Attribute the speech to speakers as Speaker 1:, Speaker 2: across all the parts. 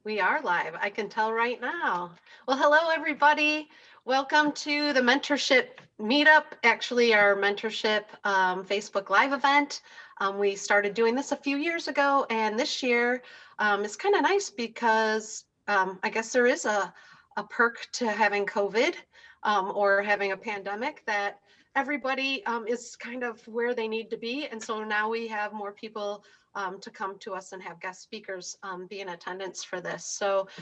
Speaker 1: We are live. I can tell right now. Well, hello, everybody. Welcome to the Mentorship Meetup, actually our Mentorship Facebook Live event. We started doing this a few years ago, and this year it's kind of nice because I guess there is a perk to having COVID or having a pandemic that everybody is kind of where they need to be. And so now we have more people to come to us and have guest speakers be in attendance for this.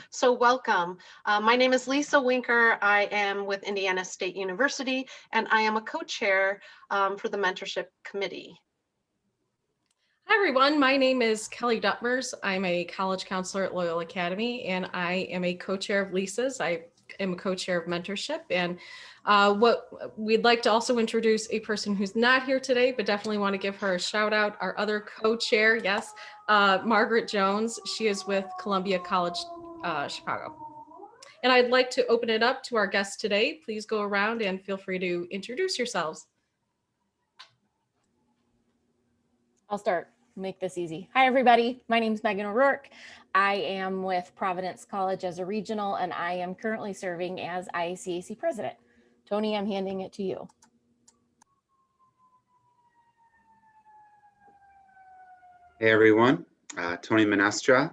Speaker 1: So welcome. My name is Lisa Winker. I am with Indiana State University, and I am a co-chair for the Mentorship Committee.
Speaker 2: Hi, everyone. My name is Kelly Duttmers. I'm a college counselor at Loyola Academy, and I am a co-chair of Lisa's. I am a co-chair of Mentorship. And what we'd like to also introduce a person who's not here today, but definitely want to give her a shout out. Our other co-chair, yes, Margaret Jones. She is with Columbia College, Chicago. And I'd like to open it up to our guests today. Please go around and feel free to introduce yourselves.
Speaker 3: I'll start. Make this easy. Hi, everybody. My name is Megan O'Rourke. I am with Providence College as a regional, and I am currently serving as IACAC president. Tony, I'm handing it to you.
Speaker 4: Hey, everyone. Tony Menestra.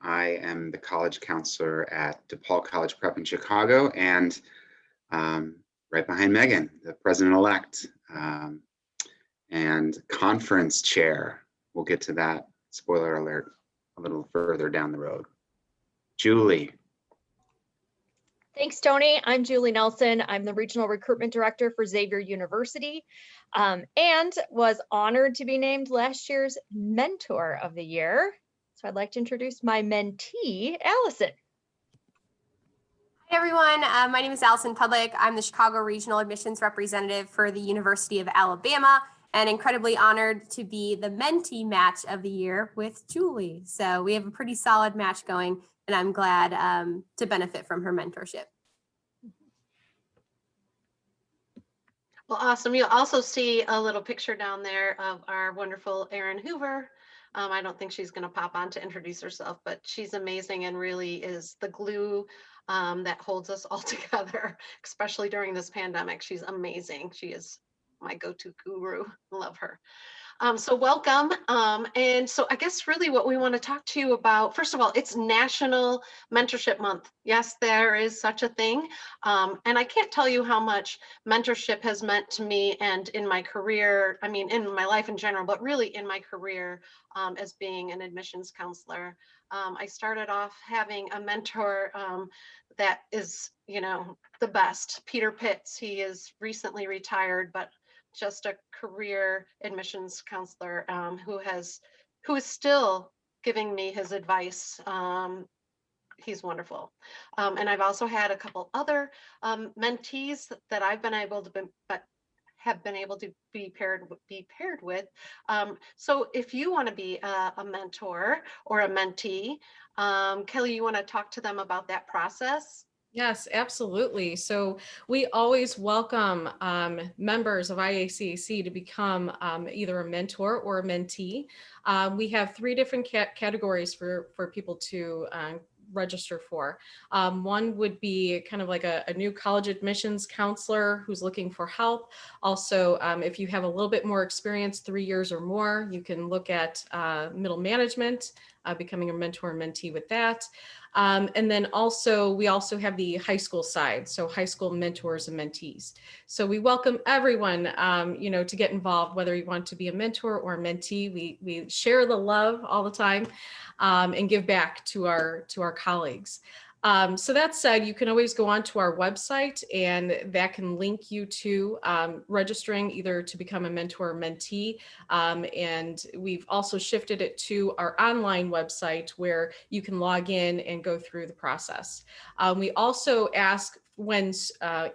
Speaker 4: I am the college counselor at DePaul College Prep in Chicago, and right behind Megan, the president-elect and conference chair. We'll get to that, spoiler alert, a little further down the road. Julie.
Speaker 5: Thanks, Tony. I'm Julie Nelson. I'm the Regional Recruitment Director for Xavier University and was honored to be named last year's Mentor of the Year. So I'd like to introduce my mentee, Allison.
Speaker 6: Hi, everyone. My name is Allison Pudlick. I'm the Chicago Regional Admissions Representative for the University of Alabama, and incredibly honored to be the mentee match of the year with Julie. So we have a pretty solid match going, and I'm glad to benefit from her mentorship.
Speaker 1: Well, awesome. You'll also see a little picture down there of our wonderful Erin Hoover. I don't think she's going to pop on to introduce herself, but she's amazing and really is the glue that holds us all together, especially during this pandemic. She's amazing. She is my go-to guru. Love her. So welcome. And so I guess really what we want to talk to you about, first of all, it's National Mentorship Month. Yes, there is such a thing. And I can't tell you how much mentorship has meant to me and in my career, I mean, in my life in general, but really in my career as being an admissions counselor. I started off having a mentor that is, you know, the best, Peter Pitts. He is recently retired, but just a career admissions counselor who is still giving me his advice. He's wonderful. And I've also had a couple other mentees that I've been able to be paired with. So if you want to be a mentor or a mentee, Kelly, you want to talk to them about that process?
Speaker 2: Yes, absolutely. So we always welcome members of IACAC to become either a mentor or a mentee. We have three different categories for people to register for. One would be kind of like a new college admissions counselor who's looking for help. Also, if you have a little bit more experience, 3 years or more, you can look at middle management, becoming a mentor and mentee with that. And then also, we also have the high school side, so high school mentors and mentees. So we welcome everyone, to get involved, whether you want to be a mentor or a mentee. We share the love all the time and give back to our colleagues. So that said, you can always go onto our website, and that can link you to registering either to become a mentor or mentee. And we've also shifted it to our online website where you can log in and go through the process. We also ask when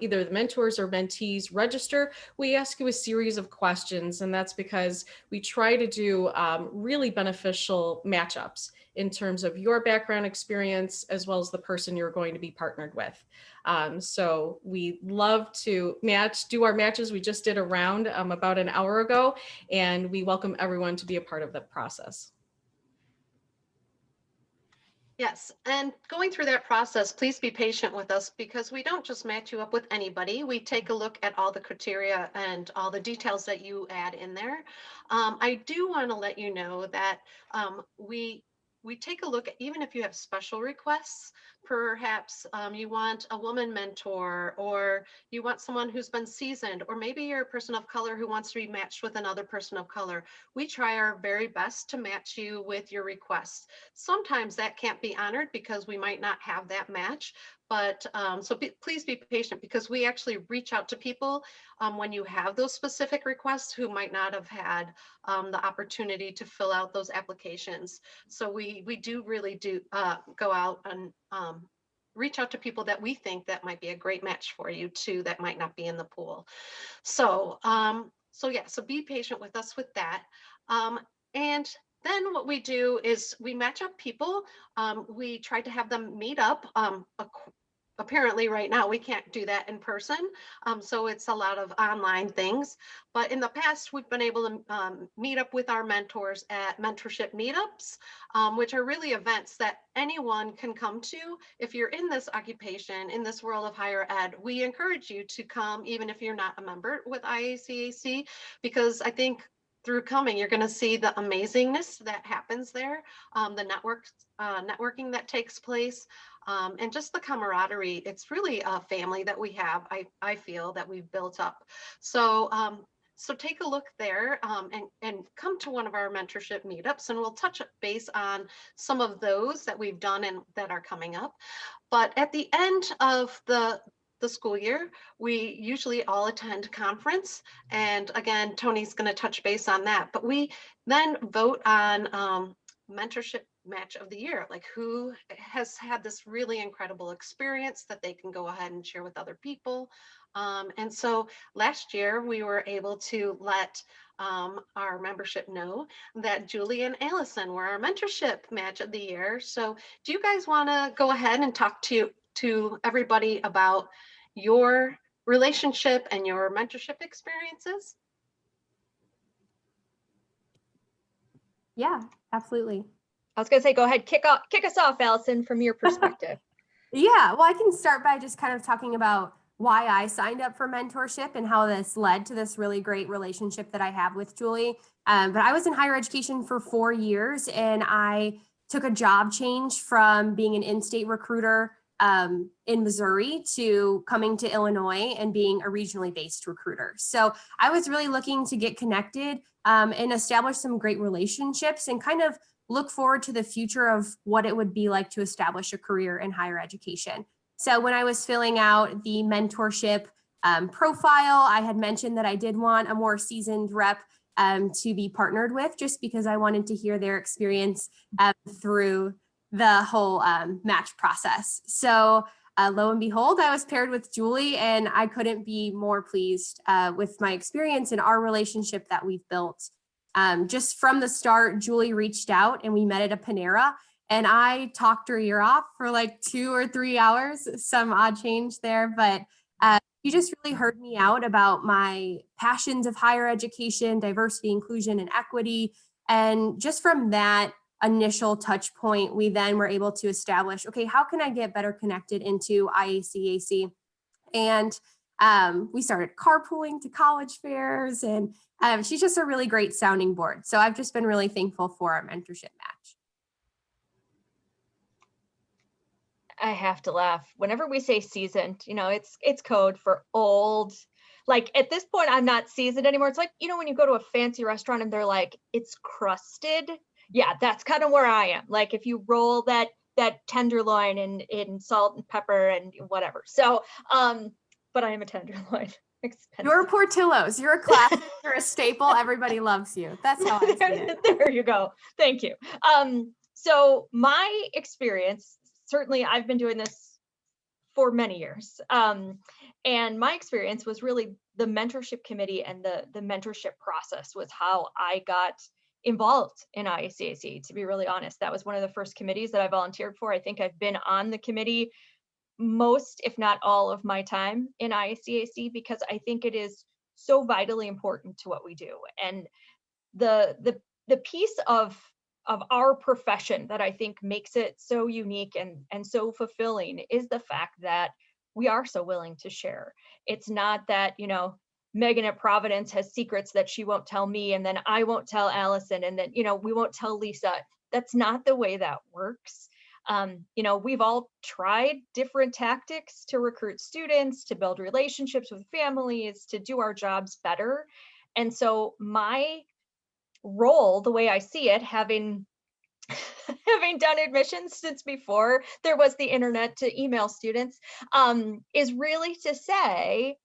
Speaker 2: either the mentors or mentees register, we ask you a series of questions, and that's because we try to do really beneficial matchups in terms of your background experience as well as the person you're going to be partnered with. So we love to do our matches. We just did a round about an hour ago, and we welcome everyone to be a part of the process.
Speaker 1: Yes, and going through that process, please be patient with us because we don't just match you up with anybody. We take a look at all the criteria and all the details that you add in there. I do want to let you know that we take a look at, even if you have special requests, perhaps you want a woman mentor, or you want someone who's been seasoned, or maybe you're a person of color who wants to be matched with another person of color. We try our very best to match you with your requests. Sometimes that can't be honored because we might not have that match, but please be patient because we actually reach out to people when you have those specific requests who might not have had the opportunity to fill out those applications. So we do really go out and reach out to people that we think that might be a great match for you too, that might not be in the pool. So so be patient with us with that. And then what we do is we match up people. We try to have them meet up. Apparently right now we can't do that in person. So it's a lot of online things. But in the past, we've been able to meet up with our mentors at mentorship meetups, which are really events that anyone can come to. If you're in this occupation, in this world of higher ed, we encourage you to come, even if you're not a member with IACAC, because I think through coming, you're going to see the amazingness that happens there, the networking that takes place, and just the camaraderie. It's really a family that we have, I feel, that we've built up. So so take a look there and come to one of our mentorship meetups, and we'll touch base on some of those that we've done and that are coming up. But at the end of the school year, we usually all attend conference. And again, Tony's going to touch base on that. But we then vote on mentorship match of the year, like who has had this really incredible experience that they can go ahead and share with other people. And so last year we were able to let our membership know that Julie and Allison were our mentorship match of the year. So do you guys want to go ahead and talk to everybody about your relationship and your mentorship experiences?
Speaker 6: Yeah, absolutely.
Speaker 5: I was going to say, go ahead, kick us off, Allison, from your perspective.
Speaker 6: Yeah, well, I can start by just kind of talking about why I signed up for mentorship and how this led to this really great relationship that I have with Julie. But I was in higher education for 4 years, and I took a job change from being an in-state recruiter in Missouri to coming to Illinois and being a regionally based recruiter. So I was really looking to get connected and establish some great relationships and kind of look forward to the future of what it would be like to establish a career in higher education. So when I was filling out the mentorship profile, I had mentioned that I did want a more seasoned rep to be partnered with, just because I wanted to hear their experience through the whole match process. So lo and behold, I was paired with Julie, and I couldn't be more pleased with my experience and our relationship that we've built. Just from the start, Julie reached out and we met at a Panera, and I talked her ear off for like 2 or 3 hours, some odd change there, but she just really heard me out about my passions of higher education, diversity, inclusion, and equity. And just from that initial touch point, we then were able to establish, okay, how can I get better connected into IACAC? And we started carpooling to college fairs, and she's just a really great sounding board. So I've just been really thankful for our mentorship match.
Speaker 5: I have to laugh. Whenever we say seasoned, it's code for old. Like at this point, I'm not seasoned anymore. It's like, when you go to a fancy restaurant and they're like, it's crusted. Yeah, that's kind of where I am. Like if you roll that tenderloin in salt and pepper and whatever. So, but I am a tenderloin. Expensive.
Speaker 6: You're Portillo's. You're a classic. You're a staple. Everybody loves you. That's how I see it.
Speaker 5: There you go. Thank you. So my experience, certainly I've been doing this for many years. And my experience was really the mentorship committee, and the mentorship process was how I got involved in IACAC. To be really honest, that was one of the first committees that I volunteered for. I think I've been on the committee most, if not all, of my time in IACAC, because I think it is so vitally important to what we do. And the piece of our profession that I think makes it so unique and so fulfilling is the fact that we are so willing to share. It's not that, Megan at Providence has secrets that she won't tell me, and then I won't tell Allison, and then, we won't tell Lisa. That's not the way that works. We've all tried different tactics to recruit students, to build relationships with families, to do our jobs better. And so my role, the way I see it, having done admissions since before there was the internet to email students, is really to say,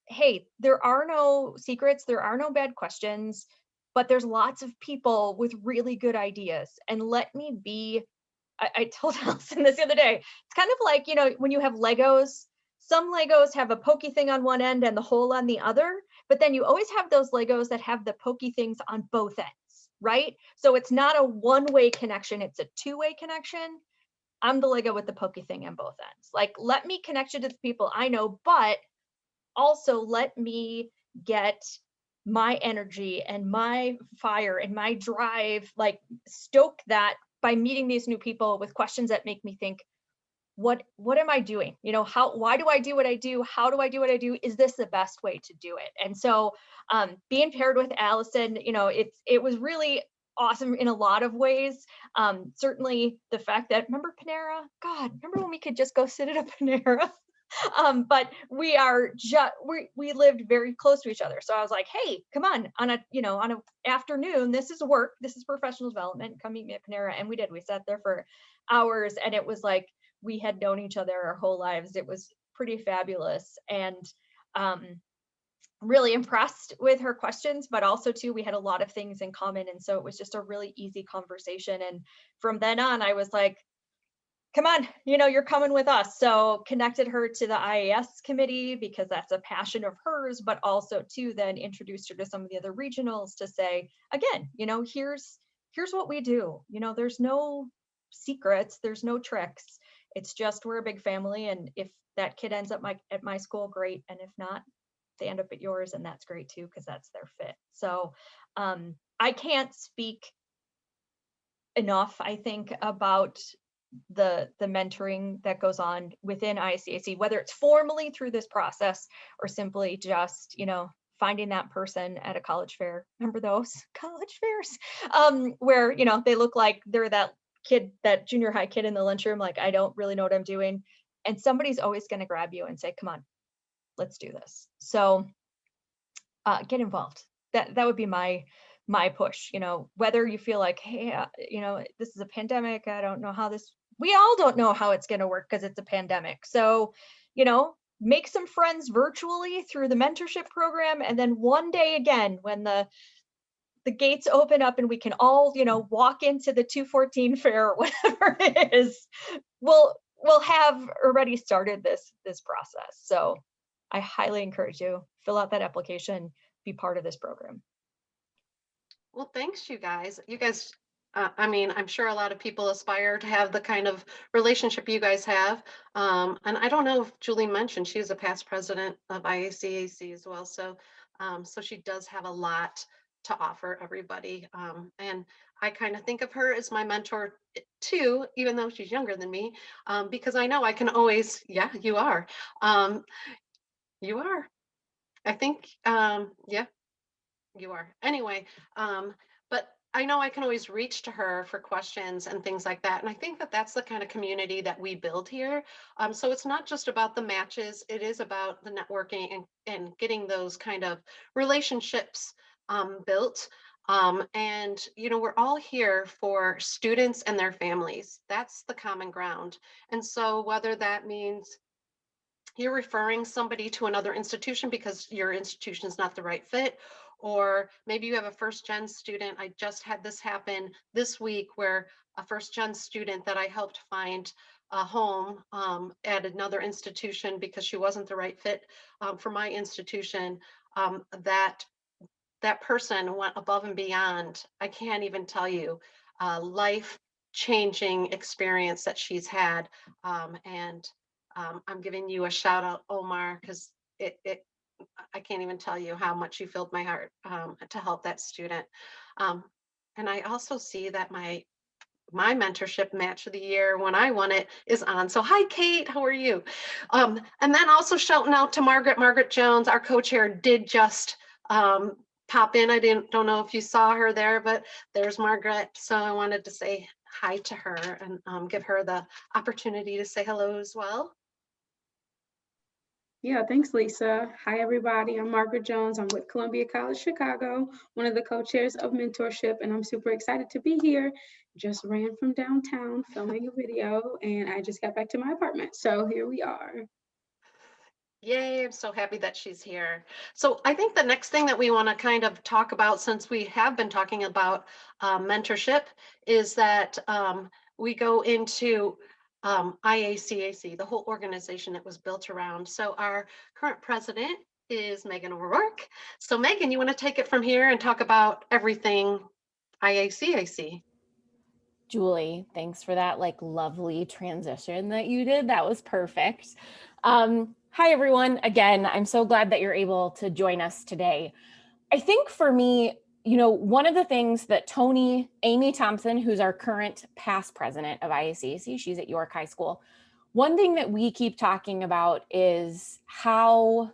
Speaker 5: hey, there are no secrets, there are no bad questions, but there's lots of people with really good ideas. And let me be, I told Allison this the other day, it's kind of like, when you have Legos, some Legos have a pokey thing on one end and the hole on the other, but then you always have those Legos that have the pokey things on both ends, right? So it's not a one-way connection, it's a two-way connection. I'm the Lego with the pokey thing on both ends. Like, let me connect you to the people I know, but also let me get my energy and my fire and my drive, like stoke that by meeting these new people with questions that make me think, what am I doing? Why do I do what I do? How do I do what I do? Is this the best way to do it? And so being paired with Allison, it was really awesome in a lot of ways. Certainly the fact that, remember Panera? God, remember when we could just go sit at a Panera? But we lived very close to each other. So I was like, hey, come on a afternoon, this is work, this is professional development, come meet me at Panera. And we did, we sat there for hours, and it was like, we had known each other our whole lives. It was pretty fabulous. And really impressed with her questions, but also too, we had a lot of things in common. And so it was just a really easy conversation. And from then on, I was like, come on, you're coming with us. So connected her to the IAS committee because that's a passion of hers, but also too, then introduced her to some of the other regionals to say, again, here's what we do. There's no secrets, there's no tricks. It's just, we're a big family. And if that kid ends up at my school, great. And if not, they end up at yours, and that's great too, because that's their fit. So I can't speak enough, I think, about the mentoring that goes on within ICAC, whether it's formally through this process or simply just, finding that person at a college fair. Remember those college fairs where, they look like they're that kid, that junior high kid in the lunchroom, like, I don't really know what I'm doing. And somebody's always going to grab you and say, come on, let's do this. So get involved. That would be my push, whether you feel like, hey, this is a pandemic, I don't know how we all don't know how it's going to work because it's a pandemic. So, make some friends virtually through the mentorship program. And then one day again, when the gates open up and we can all, walk into the 214 fair or whatever it is, we'll have already started this process. So I highly encourage you, fill out that application, be part of this program.
Speaker 1: Well, thanks, you guys. I'm sure a lot of people aspire to have the kind of relationship you guys have. And I don't know if Julie mentioned, she's a past president of IACAC as well. So she does have a lot to offer everybody. And I kind of think of her as my mentor too, even though she's younger than me, because I know I can always, yeah, you are. You are. I think, yeah, you are. Anyway, but I know I can always reach to her for questions and things like that. And I think that that's the kind of community that we build here. So it's not just about the matches, it is about the networking and getting those kind of relationships built. And, we're all here for students and their families. That's the common ground. And so whether that means you're referring somebody to another institution because your institution is not the right fit, or maybe you have a first gen student. I just had this happen this week where a first gen student that I helped find a home at another institution because she wasn't the right fit for my institution, that person went above and beyond. I can't even tell you, life changing experience that she's had. And I'm giving you a shout out, Omar, because I can't even tell you how much you filled my heart to help that student. And I also see that my mentorship match of the year when I won it is on. So hi, Kate, how are you? And then also shouting out to Margaret Jones, our co-chair, did just pop in. I don't know if you saw her there, but there's Margaret. So I wanted to say hi to her and give her the opportunity to say hello as well.
Speaker 7: Yeah, thanks, Lisa. Hi, everybody. I'm Margaret Jones. I'm with Columbia College Chicago, one of the co-chairs of Mentorship, and I'm super excited to be here. Just ran from downtown filming a video, and I just got back to my apartment. So here we are.
Speaker 1: Yay, I'm so happy that she's here. So I think the next thing that we want to kind of talk about, since we have been talking about mentorship, is that we go into IACAC, the whole organization that was built around. So our current president is Megan O'Rourke. So Megan, you want to take it from here and talk about everything IACAC?
Speaker 3: Julie, thanks for that lovely transition that you did. That was perfect. Hi, everyone. Again, I'm so glad that you're able to join us today. I think for me, one of the things that Amy Thompson, who's our current past president of IACAC, she's at York High School. One thing that we keep talking about is how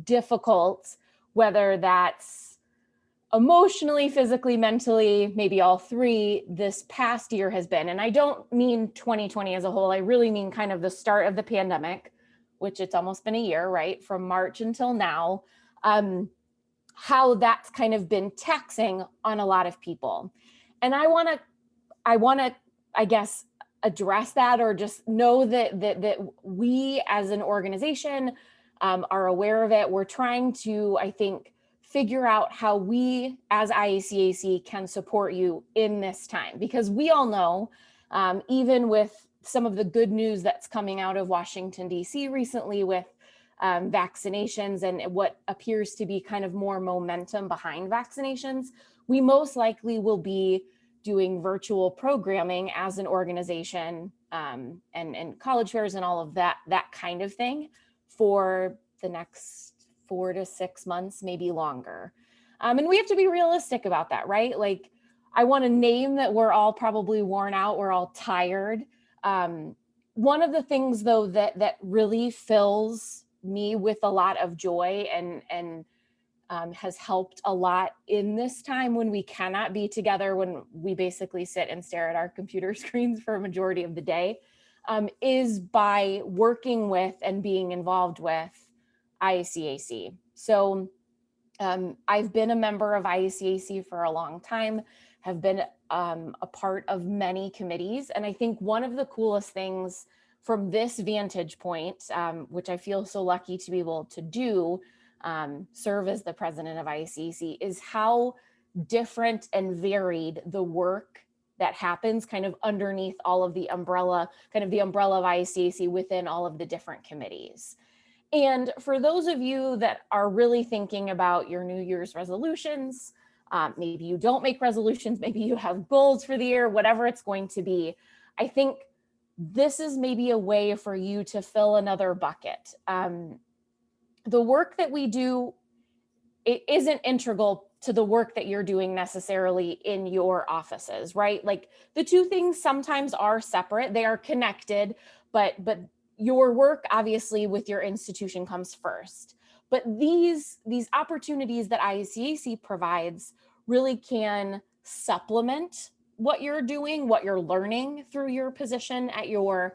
Speaker 3: difficult, whether that's emotionally, physically, mentally, maybe all three, this past year has been. And I don't mean 2020 as a whole. I really mean kind of the start of the pandemic, which it's almost been a year, right? From March until now, how that's kind of been taxing on a lot of people. And I want to, I guess, address that, or just know that we as an organization are aware of it. We're trying to, I think, figure out how we as IACAC can support you in this time, because we all know, even with some of the good news that's coming out of Washington, D.C. recently with vaccinations and what appears to be kind of more momentum behind vaccinations, we most likely will be doing virtual programming as an organization and college fairs and all of that kind of thing for the next 4 to 6 months, maybe longer. And we have to be realistic about that, right? Like, I want to name that we're all probably worn out, we're all tired. One of the things though that really fills me with a lot of joy and has helped a lot in this time when we cannot be together, when we basically sit and stare at our computer screens for a majority of the day, is by working with and being involved with IACAC. So I've been a member of IACAC for a long time, have been a part of many committees. And I think one of the coolest things from this vantage point, which I feel so lucky to be able to do, serve as the president of IACAC, is how different and varied the work that happens kind of underneath all of the umbrella, kind of the umbrella of IACAC within all of the different committees. And for those of you that are really thinking about your New Year's resolutions, maybe you don't make resolutions, maybe you have goals for the year, whatever it's going to be, I think this is maybe a way for you to fill another bucket. The work that we do, it isn't integral to the work that you're doing necessarily in your offices, right? Like, the two things sometimes are separate, they are connected, but your work obviously with your institution comes first. But these opportunities that IACAC provides really can supplement what you're doing, what you're learning through your position at your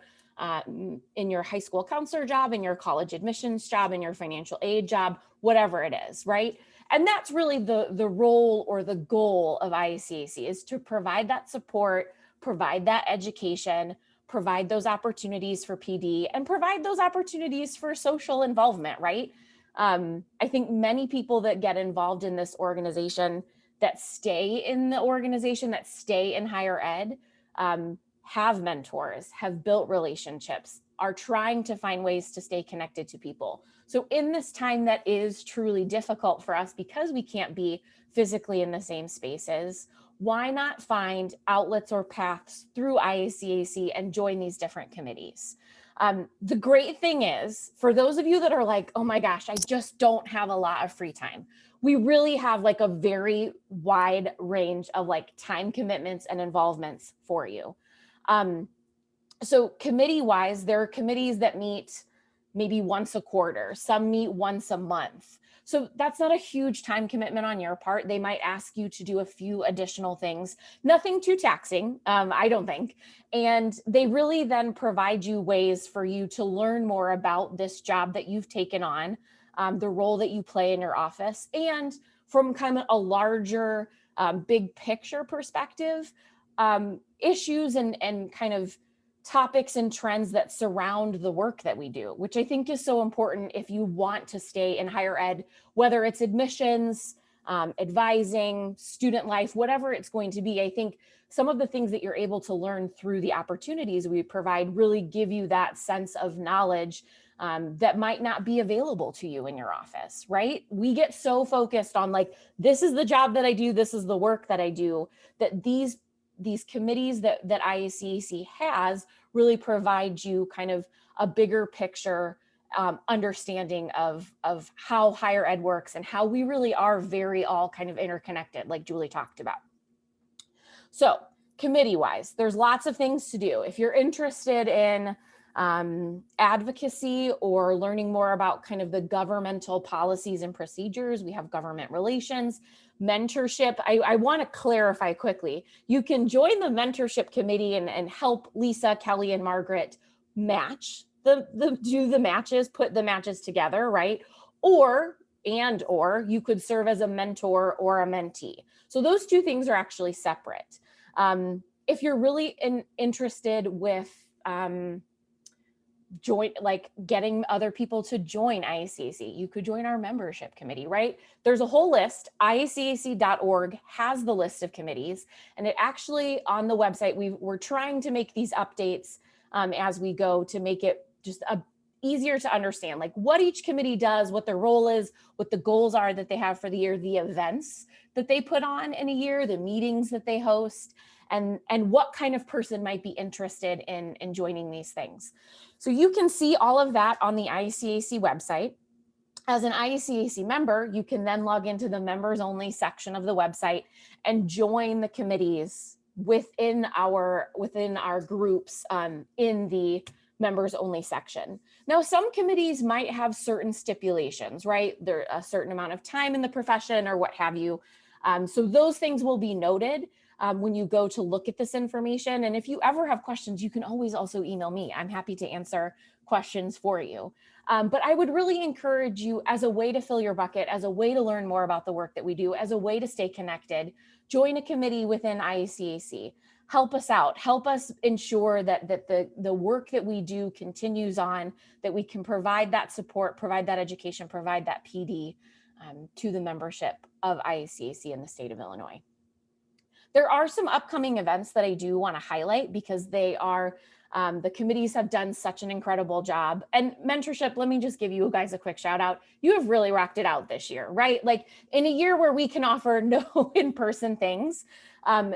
Speaker 3: in your high school counselor job, in your college admissions job, in your financial aid job, whatever it is, right? And that's really the role or the goal of IACAC, is to provide that support, provide that education, provide those opportunities for PD, and provide those opportunities for social involvement, right? I think many people that get involved in this organization, that stay in the organization, that stay in higher ed, have mentors, have built relationships, are trying to find ways to stay connected to people. So in this time that is truly difficult for us because we can't be physically in the same spaces, why not find outlets or paths through IACAC and join these different committees? The great thing is, for those of you that are like, oh my gosh, I just don't have a lot of free time, we really have like a very wide range of like time commitments and involvements for you. So committee wise, there are committees that meet maybe once a quarter, some meet once a month. So that's not a huge time commitment on your part. They might ask you to do a few additional things, nothing too taxing, I don't think. And they really then provide you ways for you to learn more about this job that you've taken on, the role that you play in your office, and from kind of a larger big picture perspective, issues and kind of topics and trends that surround the work that we do, which I think is so important if you want to stay in higher ed, whether it's admissions, advising, student life, whatever it's going to be. I think some of the things that you're able to learn through the opportunities we provide really give you that sense of knowledge that might not be available to you in your office, right? We get so focused on like, this is the job that I do, this is the work that I do, that these committees that IACAC has really provide you kind of a bigger picture understanding of how higher ed works and how we really are very all kind of interconnected, like Julie talked about. So committee-wise, there's lots of things to do. If you're interested in advocacy or learning more about kind of the governmental policies and procedures, we have government relations, mentorship. I want to clarify quickly. You can join the mentorship committee and help Lisa, Kelly, and Margaret match do the matches, put the matches together, right? Or you could serve as a mentor or a mentee. So those two things are actually separate. If you're really interested with getting other people to join IACAC, you could join our membership committee, right? There's a whole list. IACAC.org has the list of committees, and it actually on the website, we're trying to make these updates as we go to make it just easier to understand, like what each committee does, what their role is, what the goals are that they have for the year, the events that they put on in a year, the meetings that they host, and what kind of person might be interested in joining these things. So you can see all of that on the IACAC website. As an IACAC member, you can then log into the members only section of the website and join the committees within our groups in the members only section. Now, some committees might have certain stipulations, right? There a certain amount of time in the profession or what have you. So those things will be noted when you go to look at this information. And if you ever have questions, you can always also email me. I'm happy to answer questions for you. But I would really encourage you, as a way to fill your bucket, as a way to learn more about the work that we do, as a way to stay connected, join a committee within IACAC. Help us out, help us ensure that the work that we do continues on, that we can provide that support, provide that education, provide that PD to the membership of IACAC in the state of Illinois. There are some upcoming events that I do want to highlight because they are, the committees have done such an incredible job. And mentorship, let me just give you guys a quick shout out. You have really rocked it out this year, right? Like in a year where we can offer no in-person things,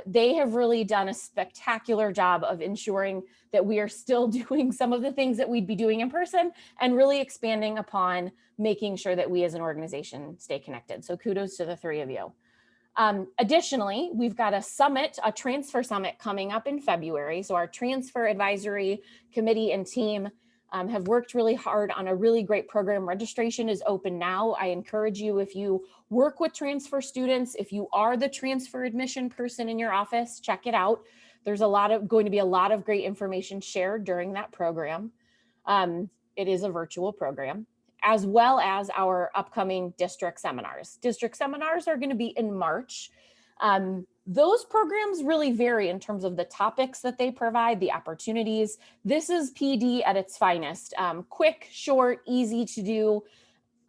Speaker 3: they have really done a spectacular job of ensuring that we are still doing some of the things that we'd be doing in person and really expanding upon making sure that we as an organization stay connected. So kudos to the three of you. Additionally, we've got a summit, a transfer summit coming up in February. So our transfer advisory committee and team have worked really hard on a really great program. Registration is open now. I encourage you, if you work with transfer students, if you are the transfer admission person in your office, check it out. There's going to be a lot of great information shared during that program. It is a virtual program, as well as our upcoming district seminars. District seminars are going to be in March. Those programs really vary in terms of the topics that they provide, the opportunities. This is PD at its finest. Quick, short, easy to do.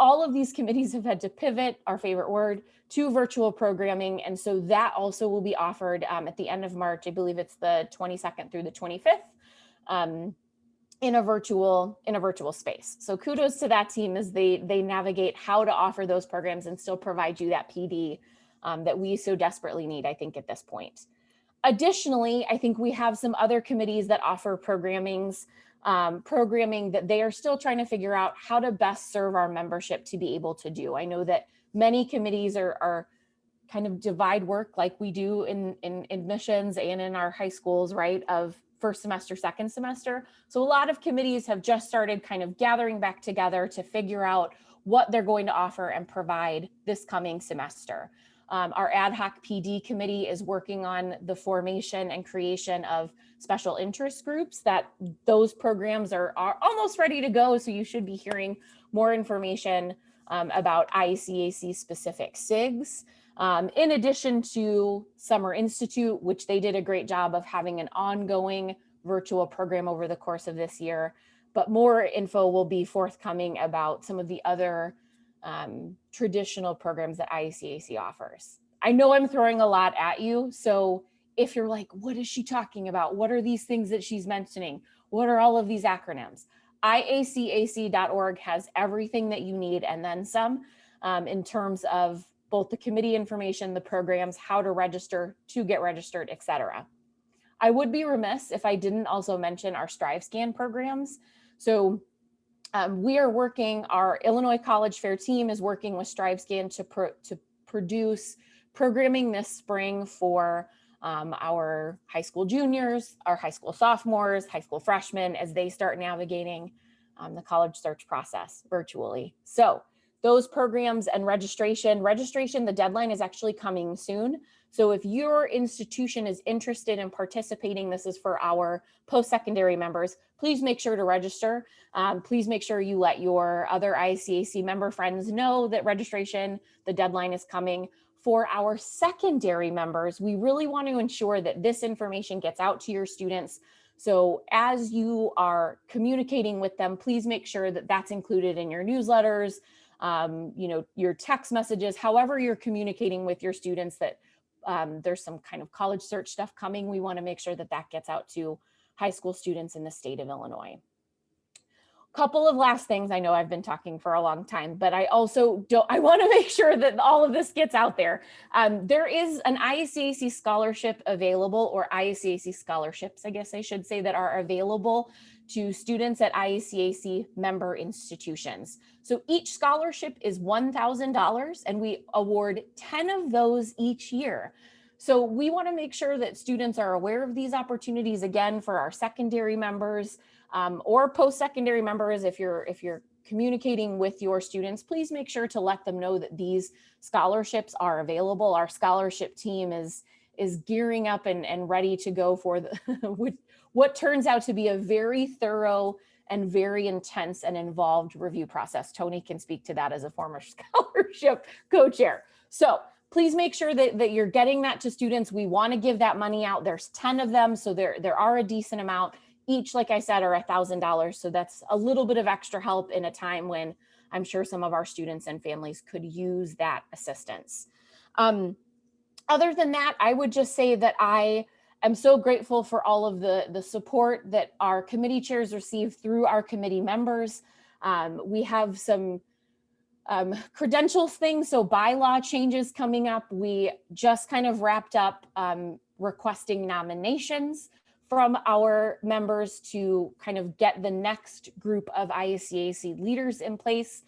Speaker 3: All of these committees have had to pivot, our favorite word, to virtual programming. And so that also will be offered at the end of March. I believe it's the 22nd through the 25th. In a virtual space. So kudos to that team as they navigate how to offer those programs and still provide you that PD that we so desperately need, I think, at this point. Additionally, I think we have some other committees that offer programmings programming that they are still trying to figure out how to best serve our membership to be able to do. I know that many committees are kind of divide work like we do in admissions and in our high schools, right, of first semester, second semester. So a lot of committees have just started kind of gathering back together to figure out what they're going to offer and provide this coming semester. Our ad hoc PD committee is working on the formation and creation of special interest groups. That those programs are almost ready to go. So you should be hearing more information about IACAC specific SIGs. In addition to Summer Institute, which they did a great job of having an ongoing virtual program over the course of this year, but more info will be forthcoming about some of the other traditional programs that IACAC offers. I know I'm throwing a lot at you, so if you're like, what is she talking about? What are these things that she's mentioning? What are all of these acronyms? IACAC.org has everything that you need and then some in terms of both the committee information, the programs, how to register, to get registered, etc. I would be remiss if I didn't also mention our StriveScan programs. So we are working, our Illinois College Fair team is working with StriveScan to produce programming this spring for our high school juniors, our high school sophomores, high school freshmen, as they start navigating the college search process virtually. So those programs and registration, the deadline is actually coming soon. So if your institution is interested in participating, this is for our post-secondary members, please make sure to register. Please make sure you let your other IACAC member friends know that registration, the deadline is coming. For our secondary members, we really want to ensure that this information gets out to your students. So as you are communicating with them, please make sure that that's included in your newsletters, your text messages, however you're communicating with your students, that there's some kind of college search stuff coming. We want to make sure that that gets out to high school students in the state of Illinois. Couple of last things. I know I've been talking for a long time, but I also I want to make sure that all of this gets out there. There is an IACAC scholarship available, or IACAC scholarships, I guess I should say, that are available to students at IACAC member institutions. So each scholarship is $1,000 and we award 10 of those each year. So we want to make sure that students are aware of these opportunities, again, for our secondary members or post-secondary members. If you're communicating with your students, please make sure to let them know that these scholarships are available. Our scholarship team is gearing up and ready to go for what turns out to be a very thorough and very intense and involved review process. Tony can speak to that as a former scholarship co-chair. So please make sure that you're getting that to students. We want to give that money out. There's 10 of them, so there are a decent amount. Each, like I said, are $1,000. So that's a little bit of extra help in a time when I'm sure some of our students and families could use that assistance. Other than that, I would just say that I am so grateful for all of the support that our committee chairs receive through our committee members. We have some credentials things, so bylaw changes coming up. We just kind of wrapped up requesting nominations from our members to kind of get the next group of IACAC leaders in place.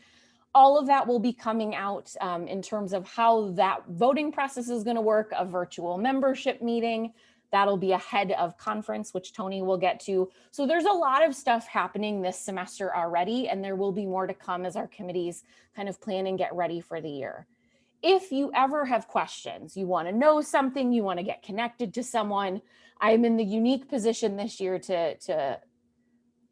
Speaker 3: All of that will be coming out in terms of how that voting process is going to work, a virtual membership meeting. That'll be ahead of conference, which Tony will get to. So there's a lot of stuff happening this semester already, and there will be more to come as our committees kind of plan and get ready for the year. If you ever have questions, you want to know something, you want to get connected to someone, I'm in the unique position this year to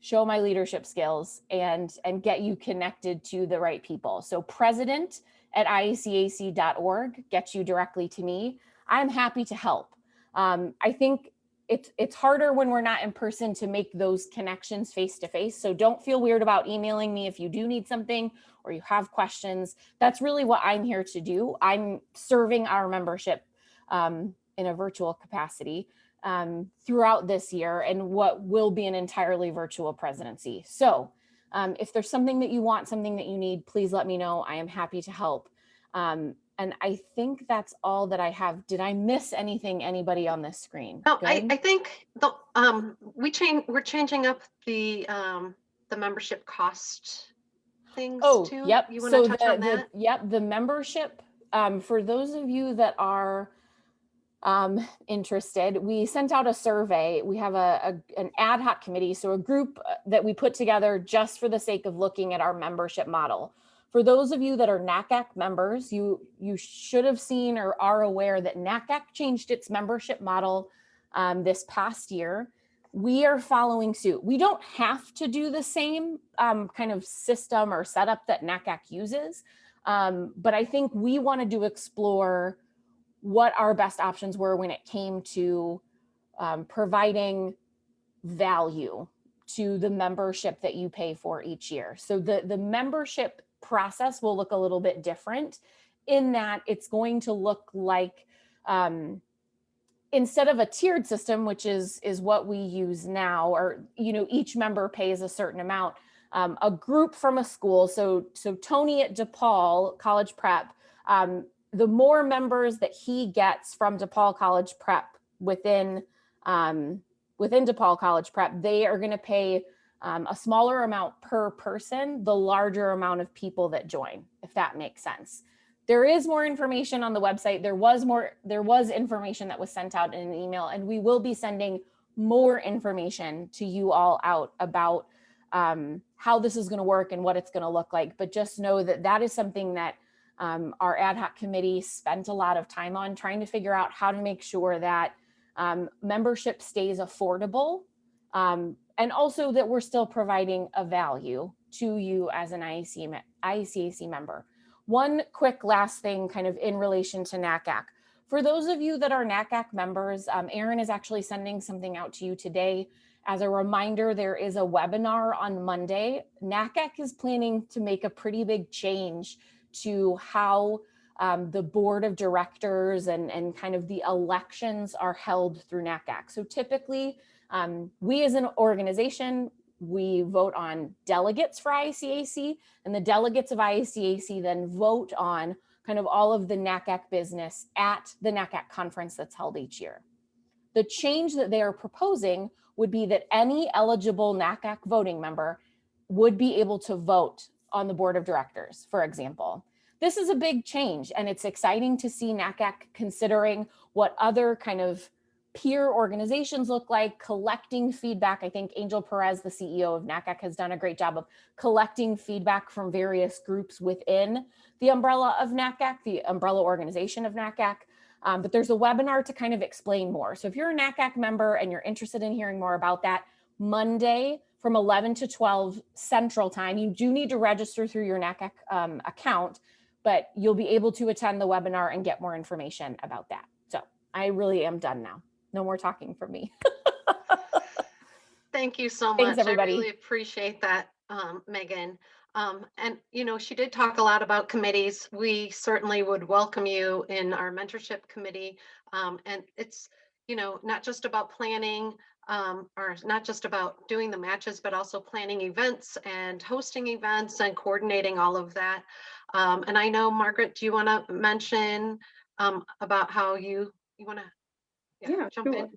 Speaker 3: show my leadership skills and get you connected to the right people. So president@iacac.org gets you directly to me. I'm happy to help. I think it's harder when we're not in person to make those connections face to face. So don't feel weird about emailing me if you do need something or you have questions. That's really what I'm here to do. I'm serving our membership in a virtual capacity throughout this year and what will be an entirely virtual presidency. So if there's something that you want, something that you need, please let me know. I am happy to help. And And I think that's all that I have. Did I miss anything, anybody on this screen?
Speaker 1: No,
Speaker 3: Good?
Speaker 1: I think we're changing up the membership cost things
Speaker 3: Oh,
Speaker 1: too.
Speaker 3: yep.
Speaker 1: You want to
Speaker 3: So
Speaker 1: touch on that?
Speaker 3: the membership, for those of you that are interested, we sent out a survey. We have an ad hoc committee, so a group that we put together just for the sake of looking at our membership model. For those of you that are NACAC members, you should have seen or are aware that NACAC changed its membership model this past year. We are following suit. We don't have to do the same kind of system or setup that NACAC uses, but I think we wanted to explore what our best options were when it came to providing value to the membership that you pay for each year. So the membership process will look a little bit different in that it's going to look like, instead of a tiered system, which is what we use now, or each member pays a certain amount, a group from a school. So Tony at DePaul College Prep, the more members that he gets from DePaul College Prep within DePaul College Prep, they are going to pay a smaller amount per person, the larger amount of people that join, if that makes sense. There is more information on the website. There was information that was sent out in an email, and we will be sending more information to you all out about how this is going to work and what it's going to look like. But just know that that is something that our ad hoc committee spent a lot of time on, trying to figure out how to make sure that membership stays affordable, and also that we're still providing a value to you as an IACAC member. One quick last thing kind of in relation to NACAC. For those of you that are NACAC members, Erin is actually sending something out to you today. As a reminder, there is a webinar on Monday. NACAC is planning to make a pretty big change to how the board of directors and kind of the elections are held through NACAC. So typically, we as an organization, we vote on delegates for IACAC, and the delegates of IACAC then vote on kind of all of the NACAC business at the NACAC conference that's held each year. The change that they are proposing would be that any eligible NACAC voting member would be able to vote on the board of directors, for example. This is a big change, and it's exciting to see NACAC considering what other kind of peer organizations look like, collecting feedback. I think Angel Perez, the CEO of NACAC, has done a great job of collecting feedback from various groups within the umbrella of NACAC, the umbrella organization of NACAC. But there's a webinar to kind of explain more. So if you're a NACAC member and you're interested in hearing more about that, Monday from 11 to 12 Central Time, you do need to register through your NACAC account, but you'll be able to attend the webinar and get more information about that. So I really am done now. No more talking from me.
Speaker 1: Thank you so much.
Speaker 3: Thanks, everybody.
Speaker 1: I really appreciate that, Megan. And she did talk a lot about committees. We certainly would welcome you in our mentorship committee. And it's, not just about planning or not just about doing the matches, but also planning events and hosting events and coordinating all of that. And I know, Margaret, do you want to mention about how you want to jump
Speaker 7: sure.
Speaker 1: in?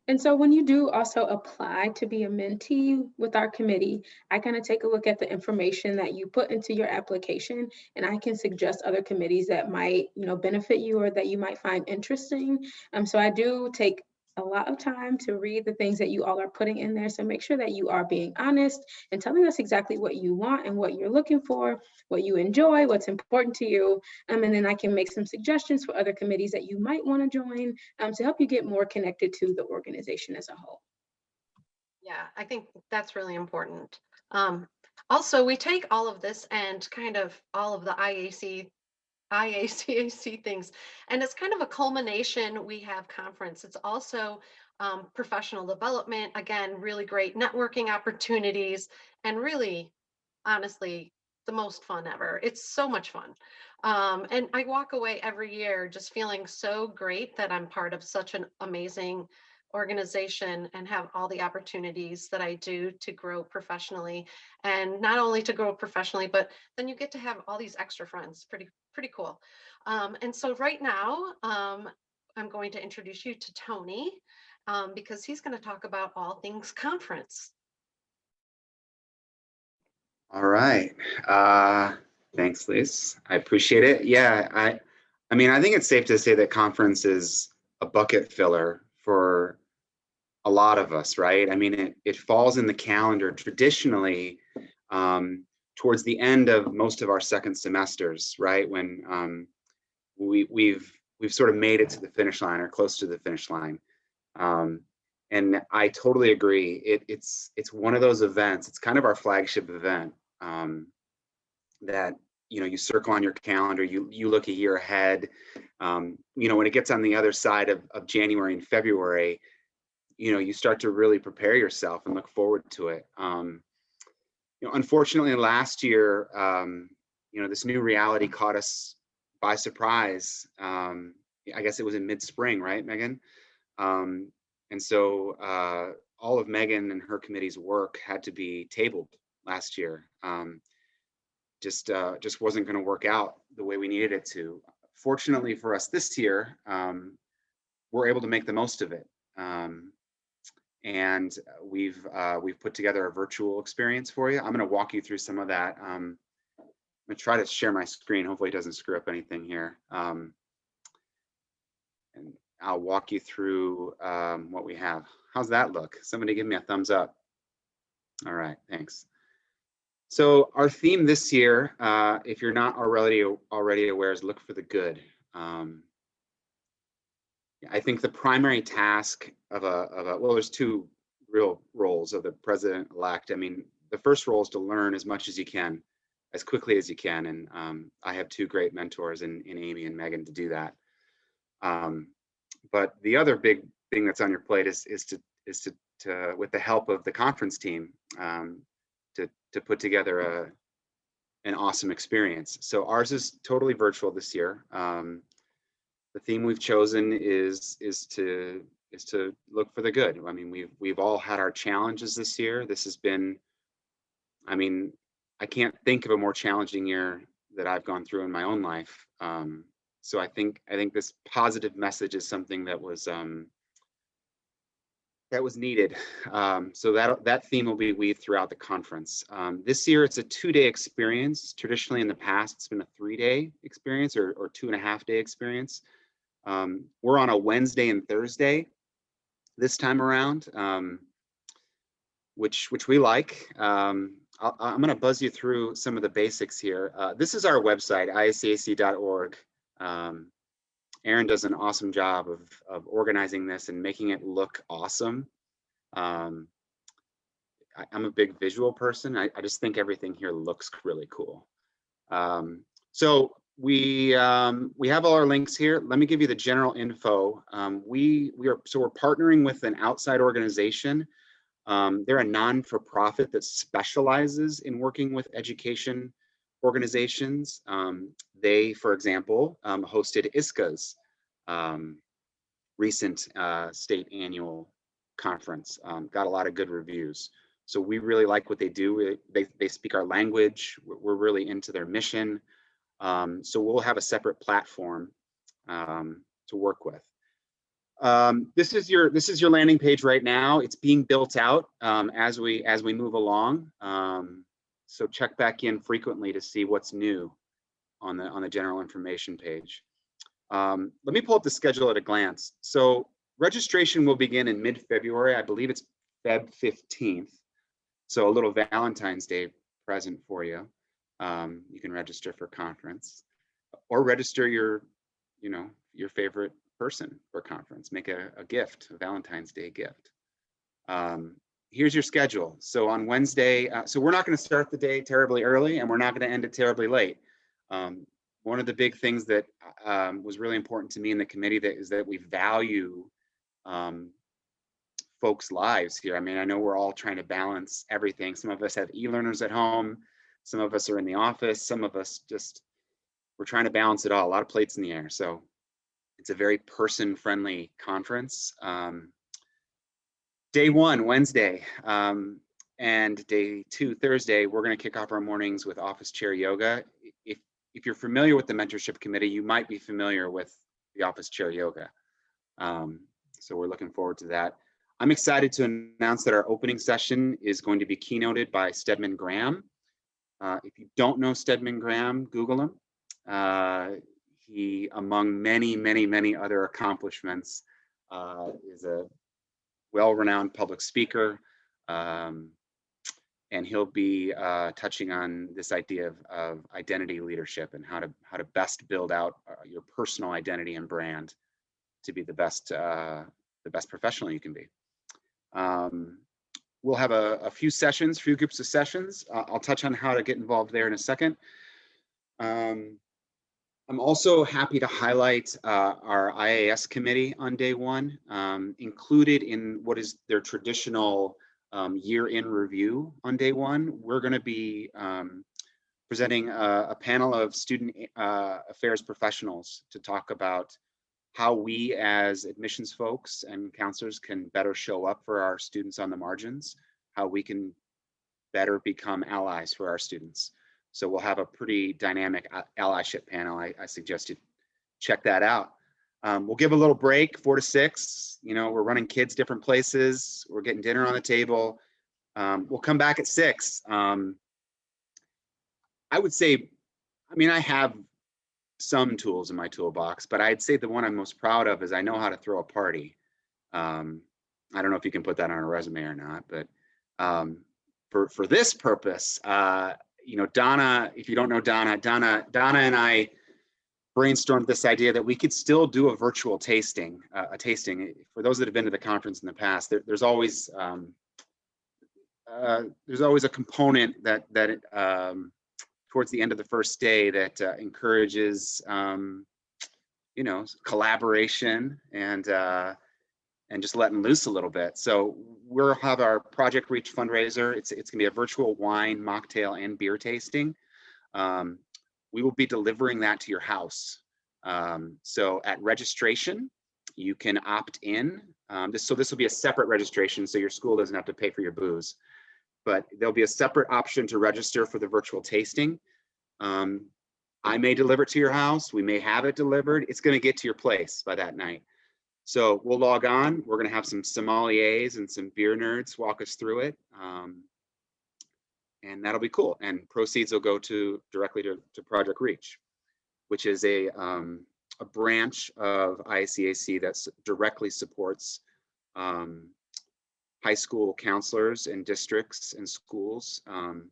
Speaker 7: And so when you do also apply to be a mentee with our committee, I kind of take a look at the information that you put into your application, and I can suggest other committees that might, benefit you or that you might find interesting. So I do take a lot of time to read the things that you all are putting in there. So make sure that you are being honest and telling us exactly what you want and what you're looking for, what you enjoy, what's important to you. And then I can make some suggestions for other committees that you might want to join to help you get more connected to the organization as a whole.
Speaker 1: Yeah, I think that's really important. Also, we take all of this and kind of all of the IACAC things, and it's kind of a culmination. We have conference. It's also professional development. Again, really great networking opportunities, and really, honestly, the most fun ever. It's so much fun. And I walk away every year just feeling so great that I'm part of such an amazing organization and have all the opportunities that I do to grow professionally. And not only to grow professionally, but then you get to have all these extra friends, pretty pretty cool. And so right now, I'm going to introduce you to Tony because he's going to talk about all things conference.
Speaker 4: All right. Thanks, Lise. I appreciate it. Yeah, I mean, I think it's safe to say that conference is a bucket filler for a lot of us, right? I mean, it falls in the calendar traditionally towards the end of most of our second semesters, right? When we've sort of made it to the finish line or close to the finish line. And I totally agree. It's one of those events. It's kind of our flagship event that you circle on your calendar. You look a year ahead. When it gets on the other side of January and February, you start to really prepare yourself and look forward to it. Unfortunately, last year, this new reality caught us by surprise. I guess it was in mid-spring, right, Megan? And so all of Megan and her committee's work had to be tabled last year. Just wasn't going to work out the way we needed it to. Fortunately for us this year, we're able to make the most of it. And we've put together a virtual experience for you. I'm going to walk you through some of that. I'm going to try to share my screen. Hopefully it doesn't screw up anything here. And I'll walk you through what we have. How's that look? Somebody give me a thumbs up. All right, thanks. So our theme this year, if you're not already aware, is look for the good. I think the primary task of well, there's two real roles of the president-elect. I mean, the first role is to learn as much as you can, as quickly as you can. And I have two great mentors in Amy and Megan to do that. But the other big thing that's on your plate is to with the help of the conference team, to put together an awesome experience. So ours is totally virtual this year. The theme we've chosen is to look for the good. I mean, we've all had our challenges this year. This has been, I mean, I can't think of a more challenging year that I've gone through in my own life. So I think this positive message is something that was needed. So that theme will be weaved throughout the conference. This year, it's a 2-day experience. Traditionally in the past, it's been a 3-day experience or 2.5-day experience. We're on a Wednesday and Thursday this time around, which we like. I'm going to buzz you through some of the basics here. This is our website, iacc.org. Aaron does an awesome job of organizing this and making it look awesome. I'm a big visual person. I just think everything here looks really cool. So we have all our links here. Let me give you the general info. We're partnering with an outside organization. They're a non-for-profit that specializes in working with education organizations. They, for example, hosted ISCA's recent state annual conference. Got a lot of good reviews. So we really like what they do. They speak our language. We're really into their mission. So we'll have a separate platform to work with. This is your landing page right now. It's being built out as we move along. So check back in frequently to see what's new on the general information page. Let me pull up the schedule at a glance. So registration will begin in mid-February. I believe it's Feb 15th. So a little Valentine's Day present for you. You can register for conference or register your favorite person for conference. Make a gift, a Valentine's Day gift. Here's your schedule. So on Wednesday, so we're not going to start the day terribly early and we're not going to end it terribly late. One of the big things that was really important to me in the committee is that we value folks' lives here. I mean, I know we're all trying to balance everything. Some of us have e-learners at home. Some of us are in the office. Some of us we're trying to balance it all. A lot of plates in the air. So it's a very person-friendly conference. Day 1, Wednesday, and day 2, Thursday, we're going to kick off our mornings with office chair yoga. if you're familiar with the mentorship committee, you might be familiar with the office chair yoga. So we're looking forward to that. I'm excited to announce that our opening session is going to be keynoted by Stedman Graham. If you don't know Stedman Graham, Google him. He, among many other accomplishments, is a well-renowned public speaker. And he'll be touching on this idea of identity leadership and how to best build out your personal identity and brand to be the best professional you can be. We'll have a few groups of sessions. I'll touch on how to get involved there in a second. I'm also happy to highlight our IAS committee on day one, included in what is their traditional year-in review on day one. We're going to be presenting a panel of student affairs professionals to talk about how we as admissions folks and counselors can better show up for our students on the margins, how we can better become allies for our students. So we'll have a pretty dynamic allyship panel. I suggest you check that out. We'll give a little break, 4 to 6. You know, we're running kids different places. We're getting dinner on the table. We'll come back at 6. I would say, I mean, I have some tools in my toolbox, but I'd say the one I'm most proud of is I know how to throw a party. I don't know if you can put that on a resume or not, but for this purpose, you know, Donna, if you don't know Donna and I brainstormed this idea that we could still do a virtual tasting. For those that have been to the conference in the past, there's always a component that towards the end of the first day that encourages, you know, collaboration and just letting loose a little bit. So we'll have our Project Reach fundraiser. It's gonna be a virtual wine, mocktail, and beer tasting. We will be delivering that to your house. So at registration, you can opt in. This will be a separate registration, so your school doesn't have to pay for your booze. But there'll be a separate option to register for the virtual tasting. I may deliver it to your house. We may have it delivered. It's going to get to your place by that night. So we'll log on. We're going to have some sommeliers and some beer nerds walk us through it. And that'll be cool. And proceeds will go directly to Project Reach, which is a branch of IACAC that directly supports high school counselors and districts and schools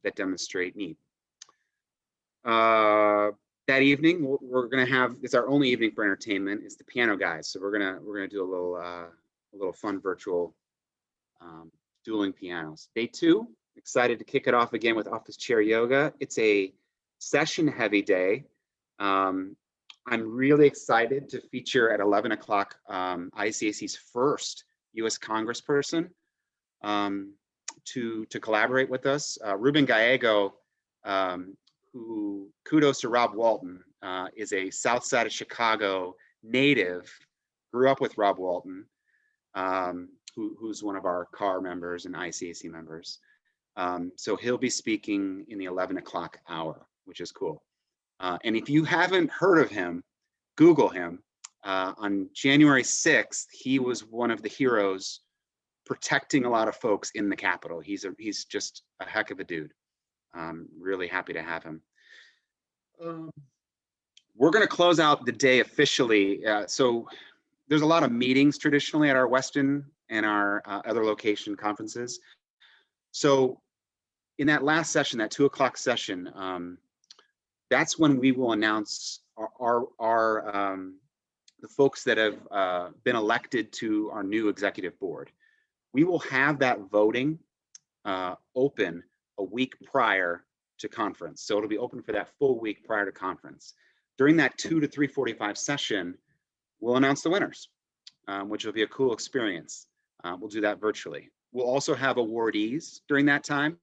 Speaker 4: that demonstrate need. That evening, we're going to have, it's our only evening for entertainment, is the piano guys. So we're gonna do a little fun virtual dueling pianos. Day 2, excited to kick it off again with office chair yoga. It's a session heavy day. I'm really excited to feature at 11 o'clock IACAC's first U.S. Congressperson to collaborate with us. Ruben Gallego, who, kudos to Rob Walton, is a South Side of Chicago native, grew up with Rob Walton, who's one of our CAR members and IACAC members. So he'll be speaking in the 11 o'clock hour, which is cool. And if you haven't heard of him, Google him. On January 6th, he was one of the heroes protecting a lot of folks in the Capitol. He's just a heck of a dude. Really happy to have him. We're going to close out the day officially. So there's a lot of meetings traditionally at our Weston and our other location conferences. So in that last session, that 2 o'clock session, that's when we will announce the folks that have been elected to our new executive board. We will have that voting open a week prior to conference. So it'll be open for that full week prior to conference. During that 2 to 3:45 session, we'll announce the winners, which will be a cool experience. We'll do that virtually. We'll also have awardees during that time.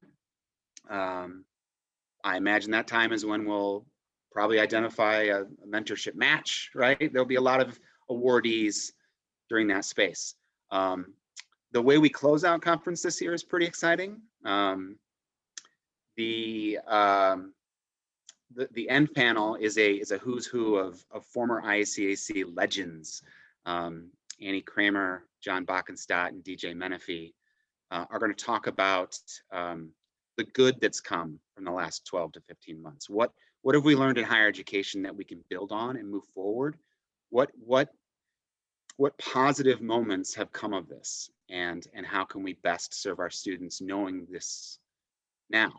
Speaker 4: I imagine that time is when we'll probably identify a mentorship match, right? There'll be a lot of awardees during that space. The way we close out conference this year is pretty exciting. The the end panel is a who's who of former IACAC legends. Annie Kramer, John Backenstadt, and DJ Menifee are going to talk about the good that's come from the last 12 to 15 months. What have we learned in higher education that we can build on and move forward? What positive moments have come of this, and how can we best serve our students knowing this now?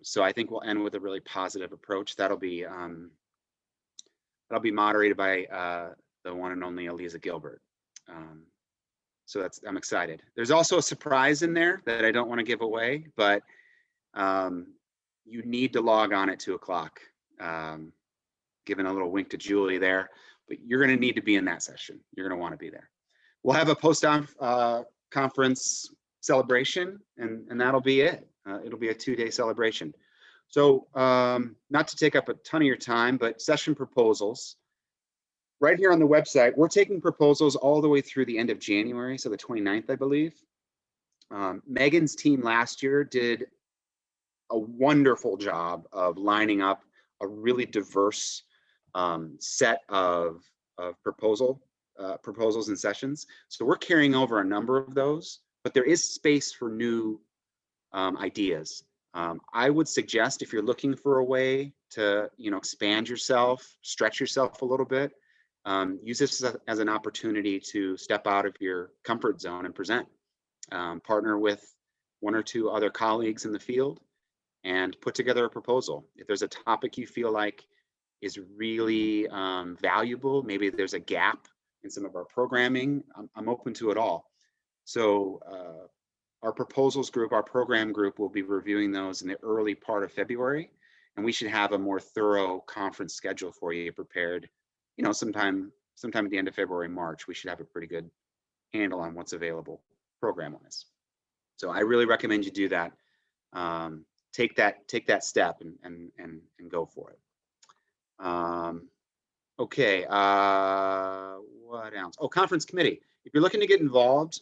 Speaker 4: So I think we'll end with a really positive approach. That'll be moderated by the one and only Eliza Gilbert. So I'm excited. There's also a surprise in there that I don't want to give away, but you need to log on at 2 o'clock. Giving a little wink to Julie there, but you're going to need to be in that session. You're going to want to be there. We'll have a post-conference celebration, and that'll be it. It'll be a 2-day celebration. So not to take up a ton of your time, but session proposals. Right here on the website, we're taking proposals all the way through the end of January, so the 29th, I believe. Megan's team last year did a wonderful job of lining up a really diverse set of proposals and sessions. So we're carrying over a number of those, but there is space for new ideas. I would suggest, if you're looking for a way to expand yourself, stretch yourself a little bit, use this as an opportunity to step out of your comfort zone and present. Partner with 1 or 2 other colleagues in the field and put together a proposal. If there's a topic you feel like is really valuable, maybe there's a gap in some of our programming, I'm open to it all. So our proposals group, our program group, will be reviewing those in the early part of February, and we should have a more thorough conference schedule for you prepared, sometime at the end of February, March. We should have a pretty good handle on what's available program-wise. So I really recommend you do that. Take that step and go for it. Okay, what else? Oh, conference committee. If you're looking to get involved,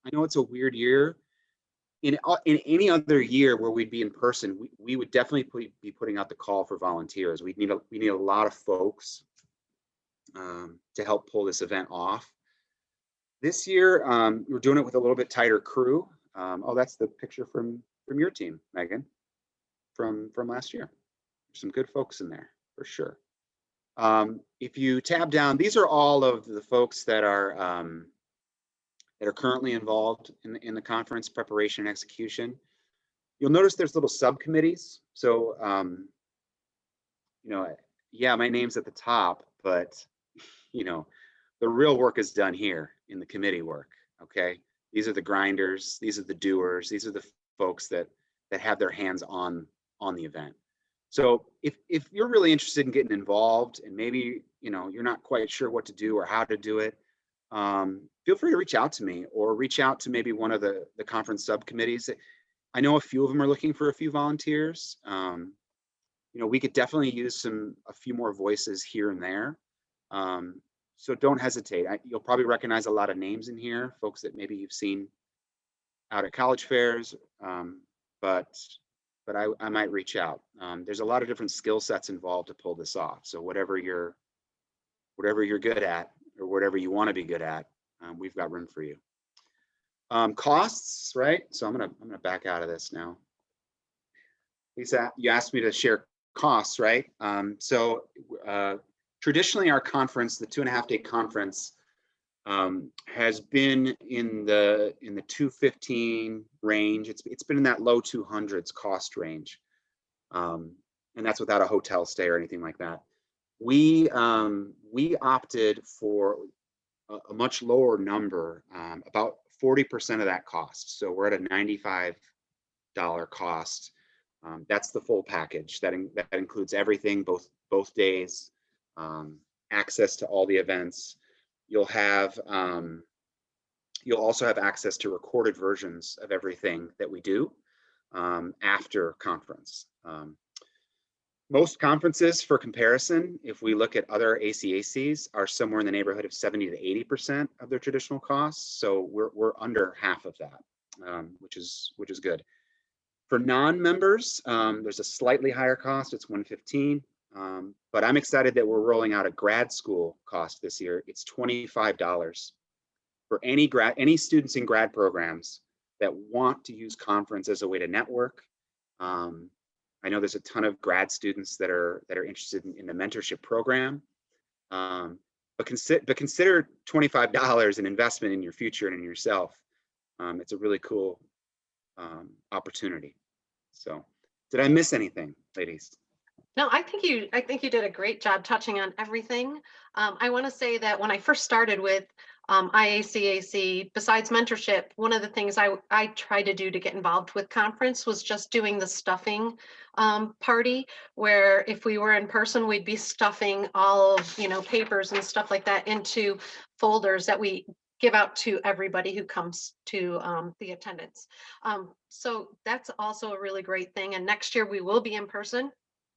Speaker 4: I know it's a weird year. In any other year where we'd be in person, we would definitely be putting out the call for volunteers. We need a lot of folks to help pull this event off. This year, we're doing it with a little bit tighter crew. Oh, that's the picture from your team, Megan, from last year. There's some good folks in there for sure. If you tab down, these are all of the folks that are currently involved in the conference preparation and execution. You'll notice there's little subcommittees. So, yeah, my name's at the top, but the real work is done here in the committee work. Okay, these are the grinders, these are the doers, these are the folks that have their hands on the event. So if you're really interested in getting involved and maybe you're not quite sure what to do or how to do it, feel free to reach out to me or reach out to maybe one of the conference subcommittees. I know a few of them are looking for a few volunteers. We could definitely use a few more voices here and there. So don't hesitate. You'll probably recognize a lot of names in here, folks that maybe you've seen out at college fairs, but I might reach out. There's a lot of different skill sets involved to pull this off. So whatever you're good at or whatever you want to be good at, we've got room for you. Costs, right? So I'm gonna back out of this now. Lisa, you asked me to share costs, right? Traditionally, our conference, the 2.5-day conference, has been in the $215 range. It's been in that low 200s cost range, and that's without a hotel stay or anything like that. We opted for a much lower number, about 40% of that cost. So we're at a $95 cost. That's the full package. That includes everything, both days. Access to all the events. You'll also have access to recorded versions of everything that we do after conference. Most conferences, for comparison, if we look at other ACACs, are somewhere in the neighborhood of 70 to 80% of their traditional costs. So we're under half of that, which is good. For non-members, there's a slightly higher cost. It's $115. But I'm excited that we're rolling out a grad school cost this year. It's $25 for any students in grad programs that want to use conference as a way to network. I know there's a ton of grad students that are interested in the mentorship program. But consider $25 an investment in your future and in yourself. It's a really cool opportunity. So, did I miss anything, ladies?
Speaker 1: No, I think you did a great job touching on everything. I want to say that when I first started with IACAC, besides mentorship, one of the things I tried to do to get involved with conference was just doing the stuffing party, where if we were in person, we'd be stuffing all of, papers and stuff like that into folders that we give out to everybody who comes to the attendance. So that's also a really great thing. And next year we will be in person.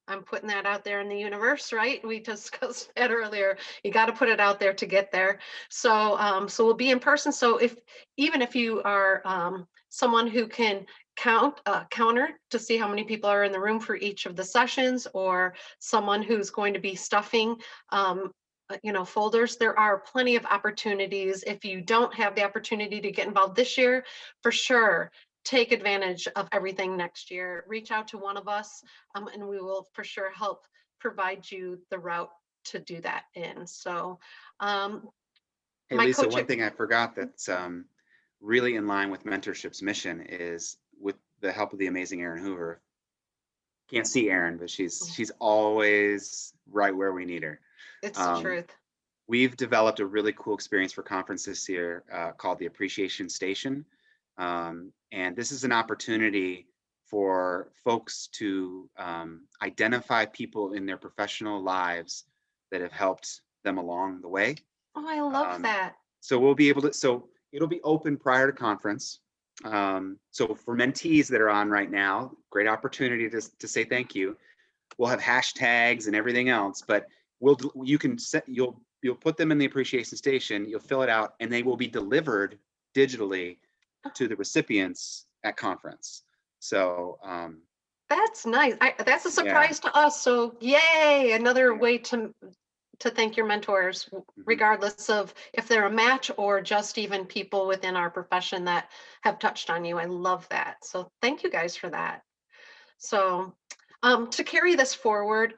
Speaker 1: I'm putting that out there in the universe, right? We discussed that earlier. You got to put it out there to get there. So, so we'll be in person. So even if you are someone who can counter to see how many people are in the room for each of the sessions, or someone who's going to be stuffing, folders, there are plenty of opportunities. If you don't have the opportunity to get involved this year, for sure, take advantage of everything next year. Reach out to one of us, and we will for sure help provide you the route to do that in. So,
Speaker 4: hey, Lisa, one thing I forgot that's really in line with Mentorship's mission is, with the help of the amazing Erin Hoover. Can't see Erin, but she's always right where we need her.
Speaker 1: It's the truth.
Speaker 4: We've developed a really cool experience for conference this year called the Appreciation Station. And this is an opportunity for folks to identify people in their professional lives that have helped them along the way.
Speaker 1: Oh, I love that.
Speaker 4: So we'll be able to, so it'll be open prior to conference. So for mentees that are on right now, great opportunity to say thank you. We'll have hashtags and everything else, but you'll put them in the appreciation station, you'll fill it out, and they will be delivered digitally to the recipients at conference. So
Speaker 1: that's nice. That's a surprise to us. So yay, another way to thank your mentors, regardless of if they're a match or just even people within our profession that have touched on you. I love that. So thank you guys for that. So to carry this forward,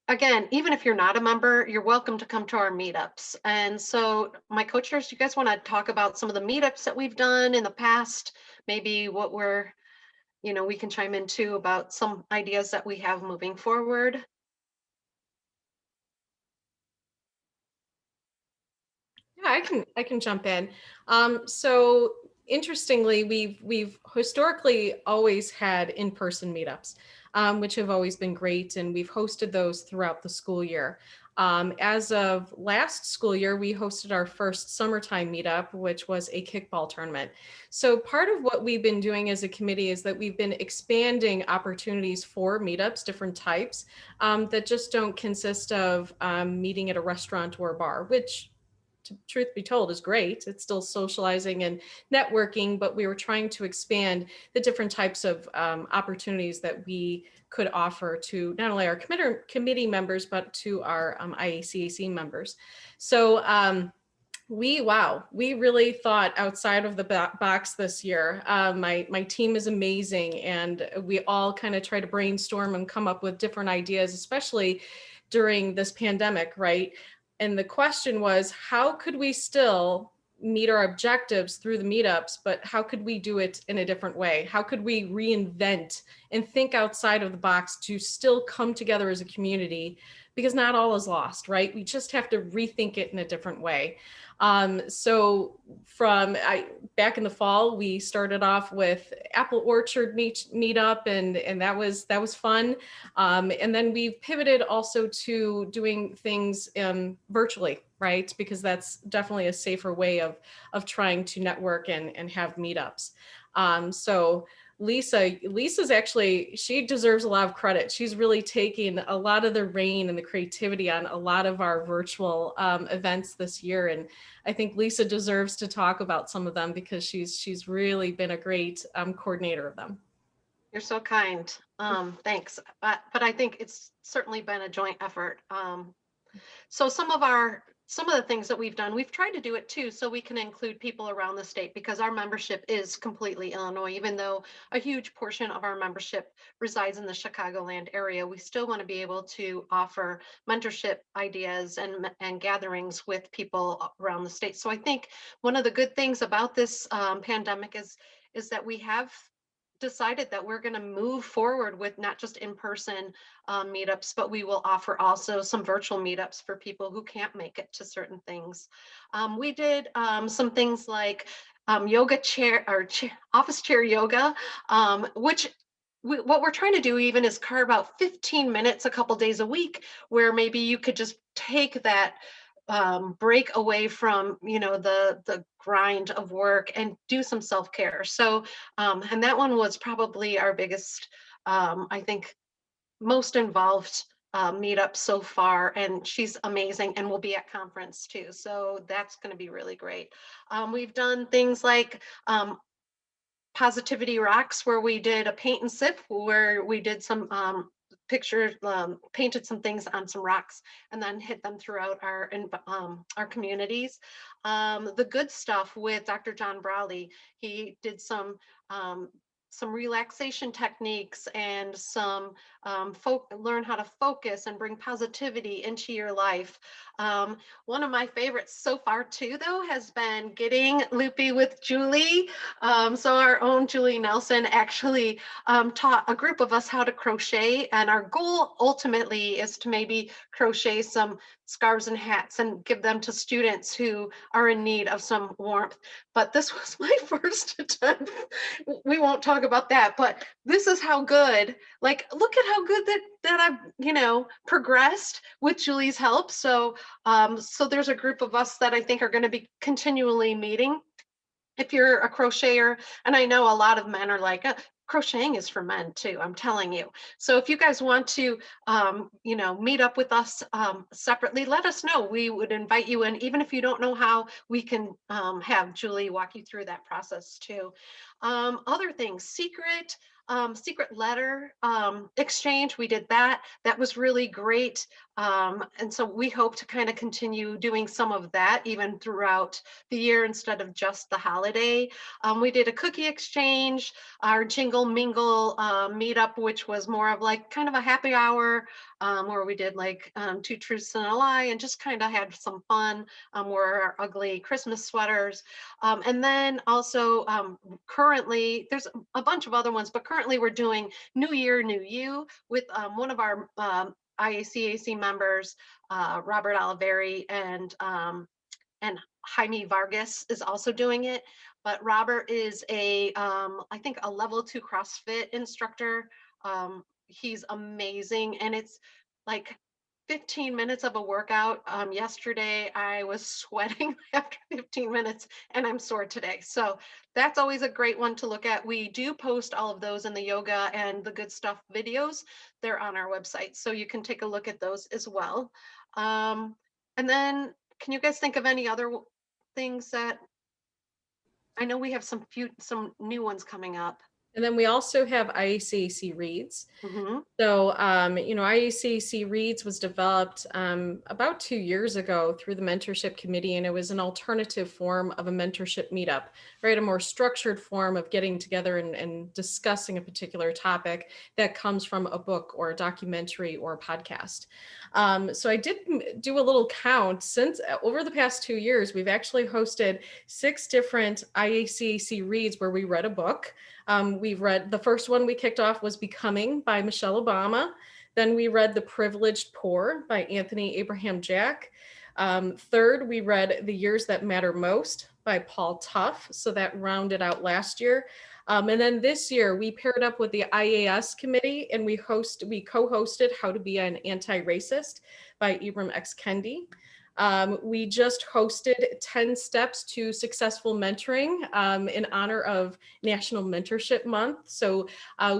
Speaker 1: again, even if you're not a member, you're welcome to come to our meetups. And so my co-chairs, you guys want to talk about some of the meetups that we've done in the past, maybe what we can chime in too about some ideas that we have moving forward.
Speaker 2: Yeah, I can jump in. So interestingly, we've historically always had in-person meetups, which have always been great, and we've hosted those throughout the school year. As of last school year, we hosted our first summertime meetup, which was a kickball tournament. So part of what we've been doing as a committee is that we've been expanding opportunities for meetups, different types, that just don't consist of meeting at a restaurant or a bar, which, truth be told, is great. It's still socializing and networking, but we were trying to expand the different types of opportunities that we could offer to not only our committee members, but to our IACAC members. So we really thought outside of the box this year. My team is amazing, and we all kind of try to brainstorm and come up with different ideas, especially during this pandemic, right? And the question was, how could we still meet our objectives through the meetups, but how could we do it in a different way? How could we reinvent and think outside of the box to still come together as a community? Because not all is lost, right? We just have to rethink it in a different way. So back in the fall, we started off with Apple Orchard meetup, and that was fun. And then we've pivoted also to doing things virtually, right? Because that's definitely a safer way of trying to network and have meetups. So Lisa's actually, she deserves a lot of credit. She's really taking a lot of the reign and the creativity on a lot of our virtual events this year. And I think Lisa deserves to talk about some of them because she's really been a great coordinator of them.
Speaker 1: You're so kind. Thanks. But I think it's certainly been a joint effort. So some of the things that we've done, we've tried to do it too, so we can include people around the state, because our membership is completely Illinois. Even though a huge portion of our membership resides in the Chicagoland area, we still want to be able to offer mentorship ideas and gatherings with people around the state. So I think one of the good things about this pandemic is that we have decided that we're going to move forward with not just in-person meetups, but we will offer also some virtual meetups for people who can't make it to certain things. We did some things like yoga chair or office chair yoga, which what we're trying to do even is carve out 15 minutes a couple days a week where maybe you could just take that break away from, the grind of work and do some self-care. So, and that one was probably our biggest, I think, most involved meetup so far. And she's amazing and will be at conference too. So that's going to be really great. We've done things like Positivity Rocks, where we did a paint and sip, where we did some pictures, painted some things on some rocks and then hit them throughout our communities. The good stuff with Dr. John Brawley, he did some relaxation techniques and some learn how to focus and bring positivity into your life. One of my favorites so far too, though, has been getting loopy with Julie. So our own Julie Nelson actually taught a group of us how to crochet, and our goal ultimately is to maybe crochet some scarves and hats and give them to students who are in need of some warmth. But this was my first attempt. We won't talk about that, but this is how good, like, look at how good that I've, progressed with Julie's help. So, so there's a group of us that I think are going to be continually meeting. If you're a crocheter, and I know a lot of men are like, crocheting is for men too, I'm telling you. So if you guys want to, meet up with us separately, let us know. We would invite you in, even if you don't know how, we can have Julie walk you through that process too. Other things, secret letter exchange, we did that. That was really great. And so we hope to kind of continue doing some of that even throughout the year instead of just the holiday. We did a cookie exchange, our Jingle Mingle meetup, which was more of like kind of a happy hour where we did like 2 truths and a lie and just kind of had some fun, wore our ugly Christmas sweaters. And then also currently, there's a bunch of other ones, but currently we're doing New Year, New You with one of our IACAC members, Robert Oliveri, and Jaime Vargas is also doing it. But Robert is I think a level 2 CrossFit instructor. He's amazing. And it's like 15 minutes of a workout. Yesterday I was sweating after 15 minutes and I'm sore today. So that's always a great one to look at. We do post all of those in the yoga and the good stuff videos. They're on our website, so you can take a look at those as well. And then can you guys think of any other things that, I know we have some new ones coming up.
Speaker 2: And then we also have Iacc Reads.
Speaker 1: Mm-hmm.
Speaker 2: So, Iacc Reads was developed about 2 years ago through the mentorship committee, and it was an alternative form of a mentorship meetup, right? A more structured form of getting together and discussing a particular topic that comes from a book or a documentary or a podcast. So I did do a little count. Since over the past 2 years, we've actually hosted 6 different Iacc Reads where we read a book. We've read, the first one we kicked off was Becoming by Michelle Obama. Then we read The Privileged Poor by Anthony Abraham Jack. Third, we read The Years That Matter Most by Paul Tough. So that rounded out last year. And then this year we paired up with the IAS committee and we co-hosted How to Be an Anti-Racist by Ibram X. Kendi. We just hosted 10 Steps to Successful Mentoring in honor of National Mentorship Month. So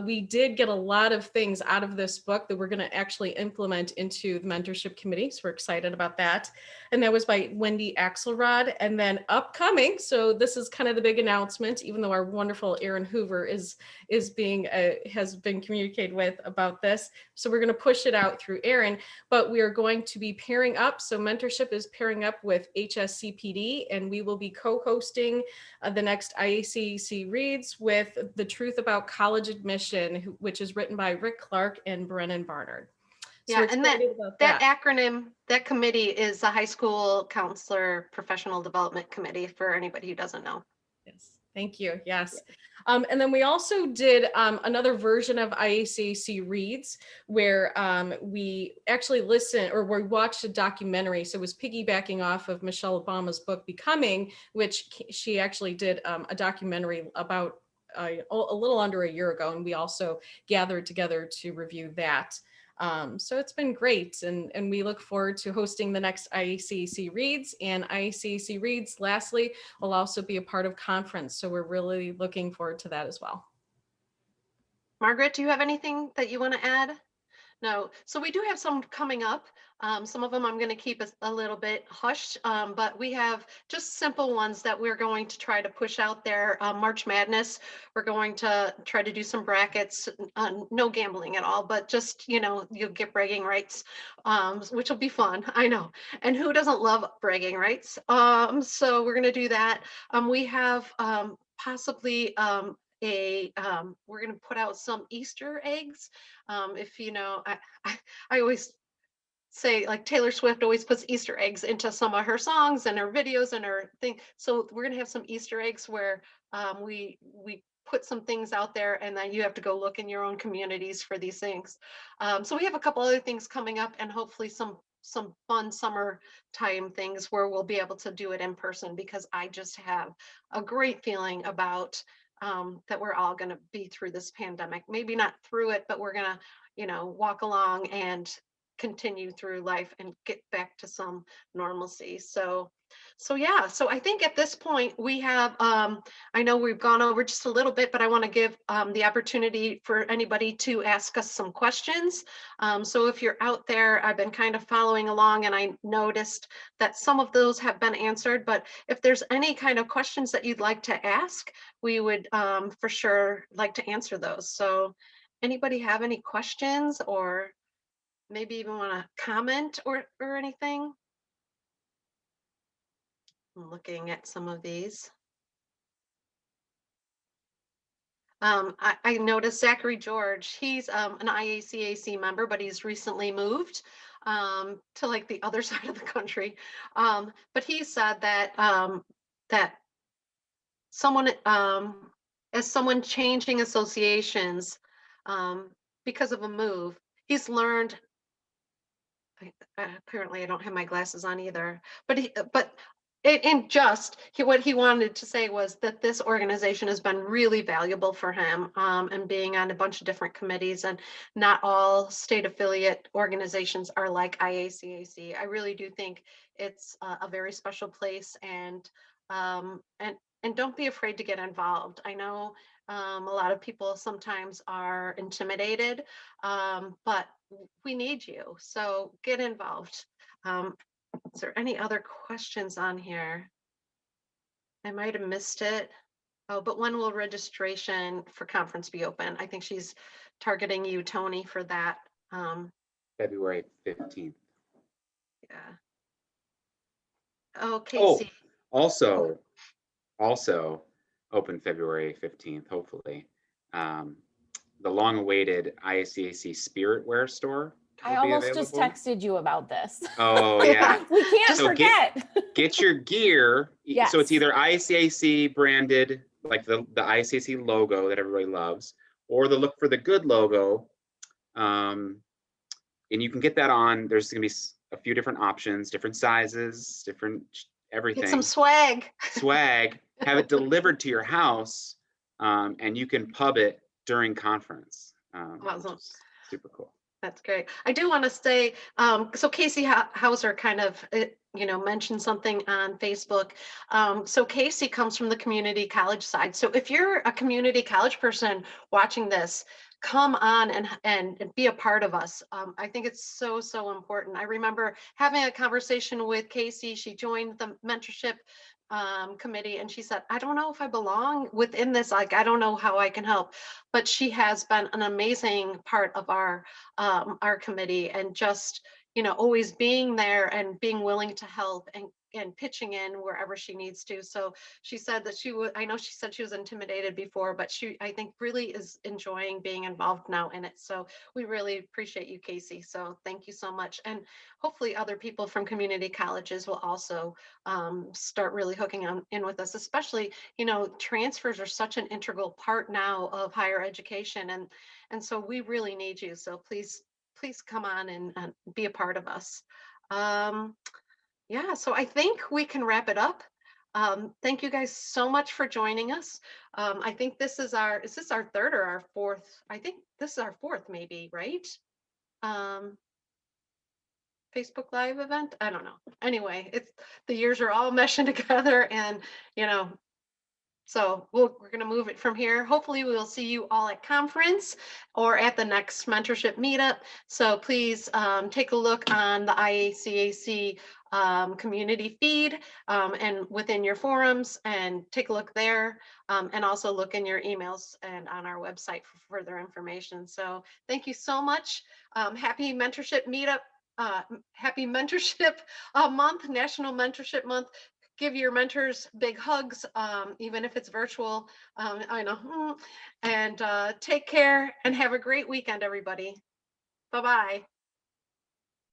Speaker 2: we did get a lot of things out of this book that we're going to actually implement into the mentorship committee. So we're excited about that. And that was by Wendy Axelrod. And then upcoming, so this is kind of the big announcement, even though our wonderful Erin Hoover has been communicated with about this. So we're going to push it out through Erin, but we are going to be pairing up. So mentorship is pairing up with HSCPD, and we will be co-hosting the next Iacc Reads with The Truth About College Admission, which is written by Rick Clark and Brennan Barnard. So
Speaker 1: Yeah, and that acronym, that committee is the High School Counselor Professional Development Committee, for anybody who doesn't know.
Speaker 2: Yes, thank you. Yes. And then we also did another version of Iacc Reads, where we actually listened, or we watched a documentary. So it was piggybacking off of Michelle Obama's book, Becoming, which she actually did a documentary about a little under a year ago. And we also gathered together to review that. So it's been great, and we look forward to hosting the next Iacc Reads, and Iacc Reads, lastly, will also be a part of conference. So we're really looking forward to that as well.
Speaker 1: Margaret, do you have anything that you want to add? No. So we do have some coming up. Some of them I'm going to keep a little bit hushed, but we have just simple ones that we're going to try to push out there. March Madness, we're going to try to do some brackets, no gambling at all, but just, you'll get bragging rights, which will be fun. I know. And who doesn't love bragging rights? So we're going to do that. We have possibly we're going to put out some Easter eggs. If you know, I always say, like, Taylor Swift always puts Easter eggs into some of her songs and her videos and her thing. So we're gonna have some Easter eggs where we put some things out there, and then you have to go look in your own communities for these things. So we have a couple other things coming up, and hopefully some fun summertime things where we'll be able to do it in person, because I just have a great feeling about that we're all going to be through this pandemic. Maybe not through it, but we're going to, walk along and continue through life and get back to some normalcy. So yeah, so I think at this point we have, I know we've gone over just a little bit, but I want to give the opportunity for anybody to ask us some questions. So if you're out there, I've been kind of following along, and I noticed that some of those have been answered, but if there's any kind of questions that you'd like to ask, we would for sure like to answer those. So anybody have any questions, or maybe even want to comment or anything? I'm looking at some of these. I noticed Zachary George, he's an IACAC member, but he's recently moved to like the other side of the country. But he said that that someone, as someone changing associations because of a move, he's learned. Apparently I don't have my glasses on either, but what he wanted to say was that this organization has been really valuable for him, and being on a bunch of different committees, and not all state affiliate organizations are like IACAC. I really do think it's a very special place, and don't be afraid to get involved. I know a lot of people sometimes are intimidated, but we need you, so get involved. Is there any other questions on here? I might have missed it. Oh, but when will registration for conference be open? I think she's targeting you, Tony, for that.
Speaker 4: February 15th.
Speaker 1: Yeah. Okay.
Speaker 4: Oh, also open February 15th, hopefully. The long-awaited IACAC Spirit Wear store.
Speaker 3: I almost just texted you about this.
Speaker 4: Oh yeah.
Speaker 3: We can't forget.
Speaker 4: Get your gear.
Speaker 3: Yes.
Speaker 4: So it's either IACAC branded, like the IACAC logo that everybody loves, or the Look for the Good logo. And you can get that on. There's going to be a few different options, different sizes, different everything.
Speaker 1: Get some swag.
Speaker 4: Have it delivered to your house, and you can pub it during conference.
Speaker 1: Awesome.
Speaker 4: Super cool.
Speaker 1: That's great. I do want to say, so Casey Hauser kind of mention something on Facebook. So Casey comes from the community college side. So if you're a community college person watching this, come on and be a part of us. I think it's so, so important. I remember having a conversation with Casey. She joined the mentorship committee, and she said, I don't know if I belong within this. Like, I don't know how I can help. But she has been an amazing part of our committee, and just always being there and being willing to help and pitching in wherever she needs to. So she said that I know she said she was intimidated before, but I think really is enjoying being involved now in it. So we really appreciate you, Casey. So thank you so much. And hopefully other people from community colleges will also start really hooking in with us, especially, transfers are such an integral part now of higher education. And so we really need you. So please come on and be a part of us. Yeah, so I think we can wrap it up. Thank you guys so much for joining us. I think is this our third or our fourth? I think this is our fourth, maybe, right? Facebook Live event? I don't know. Anyway, the years are all meshing together, and so we're going to move it from here. Hopefully we will see you all at conference or at the next mentorship meetup. So please take a look on the IACAC community feed and within your forums, and take a look there, and also look in your emails and on our website for further information. So thank you so much. Happy mentorship meetup. Happy mentorship month, National Mentorship Month. Give your mentors big hugs, even if it's virtual. I know. And take care and have a great weekend, everybody. Bye-bye.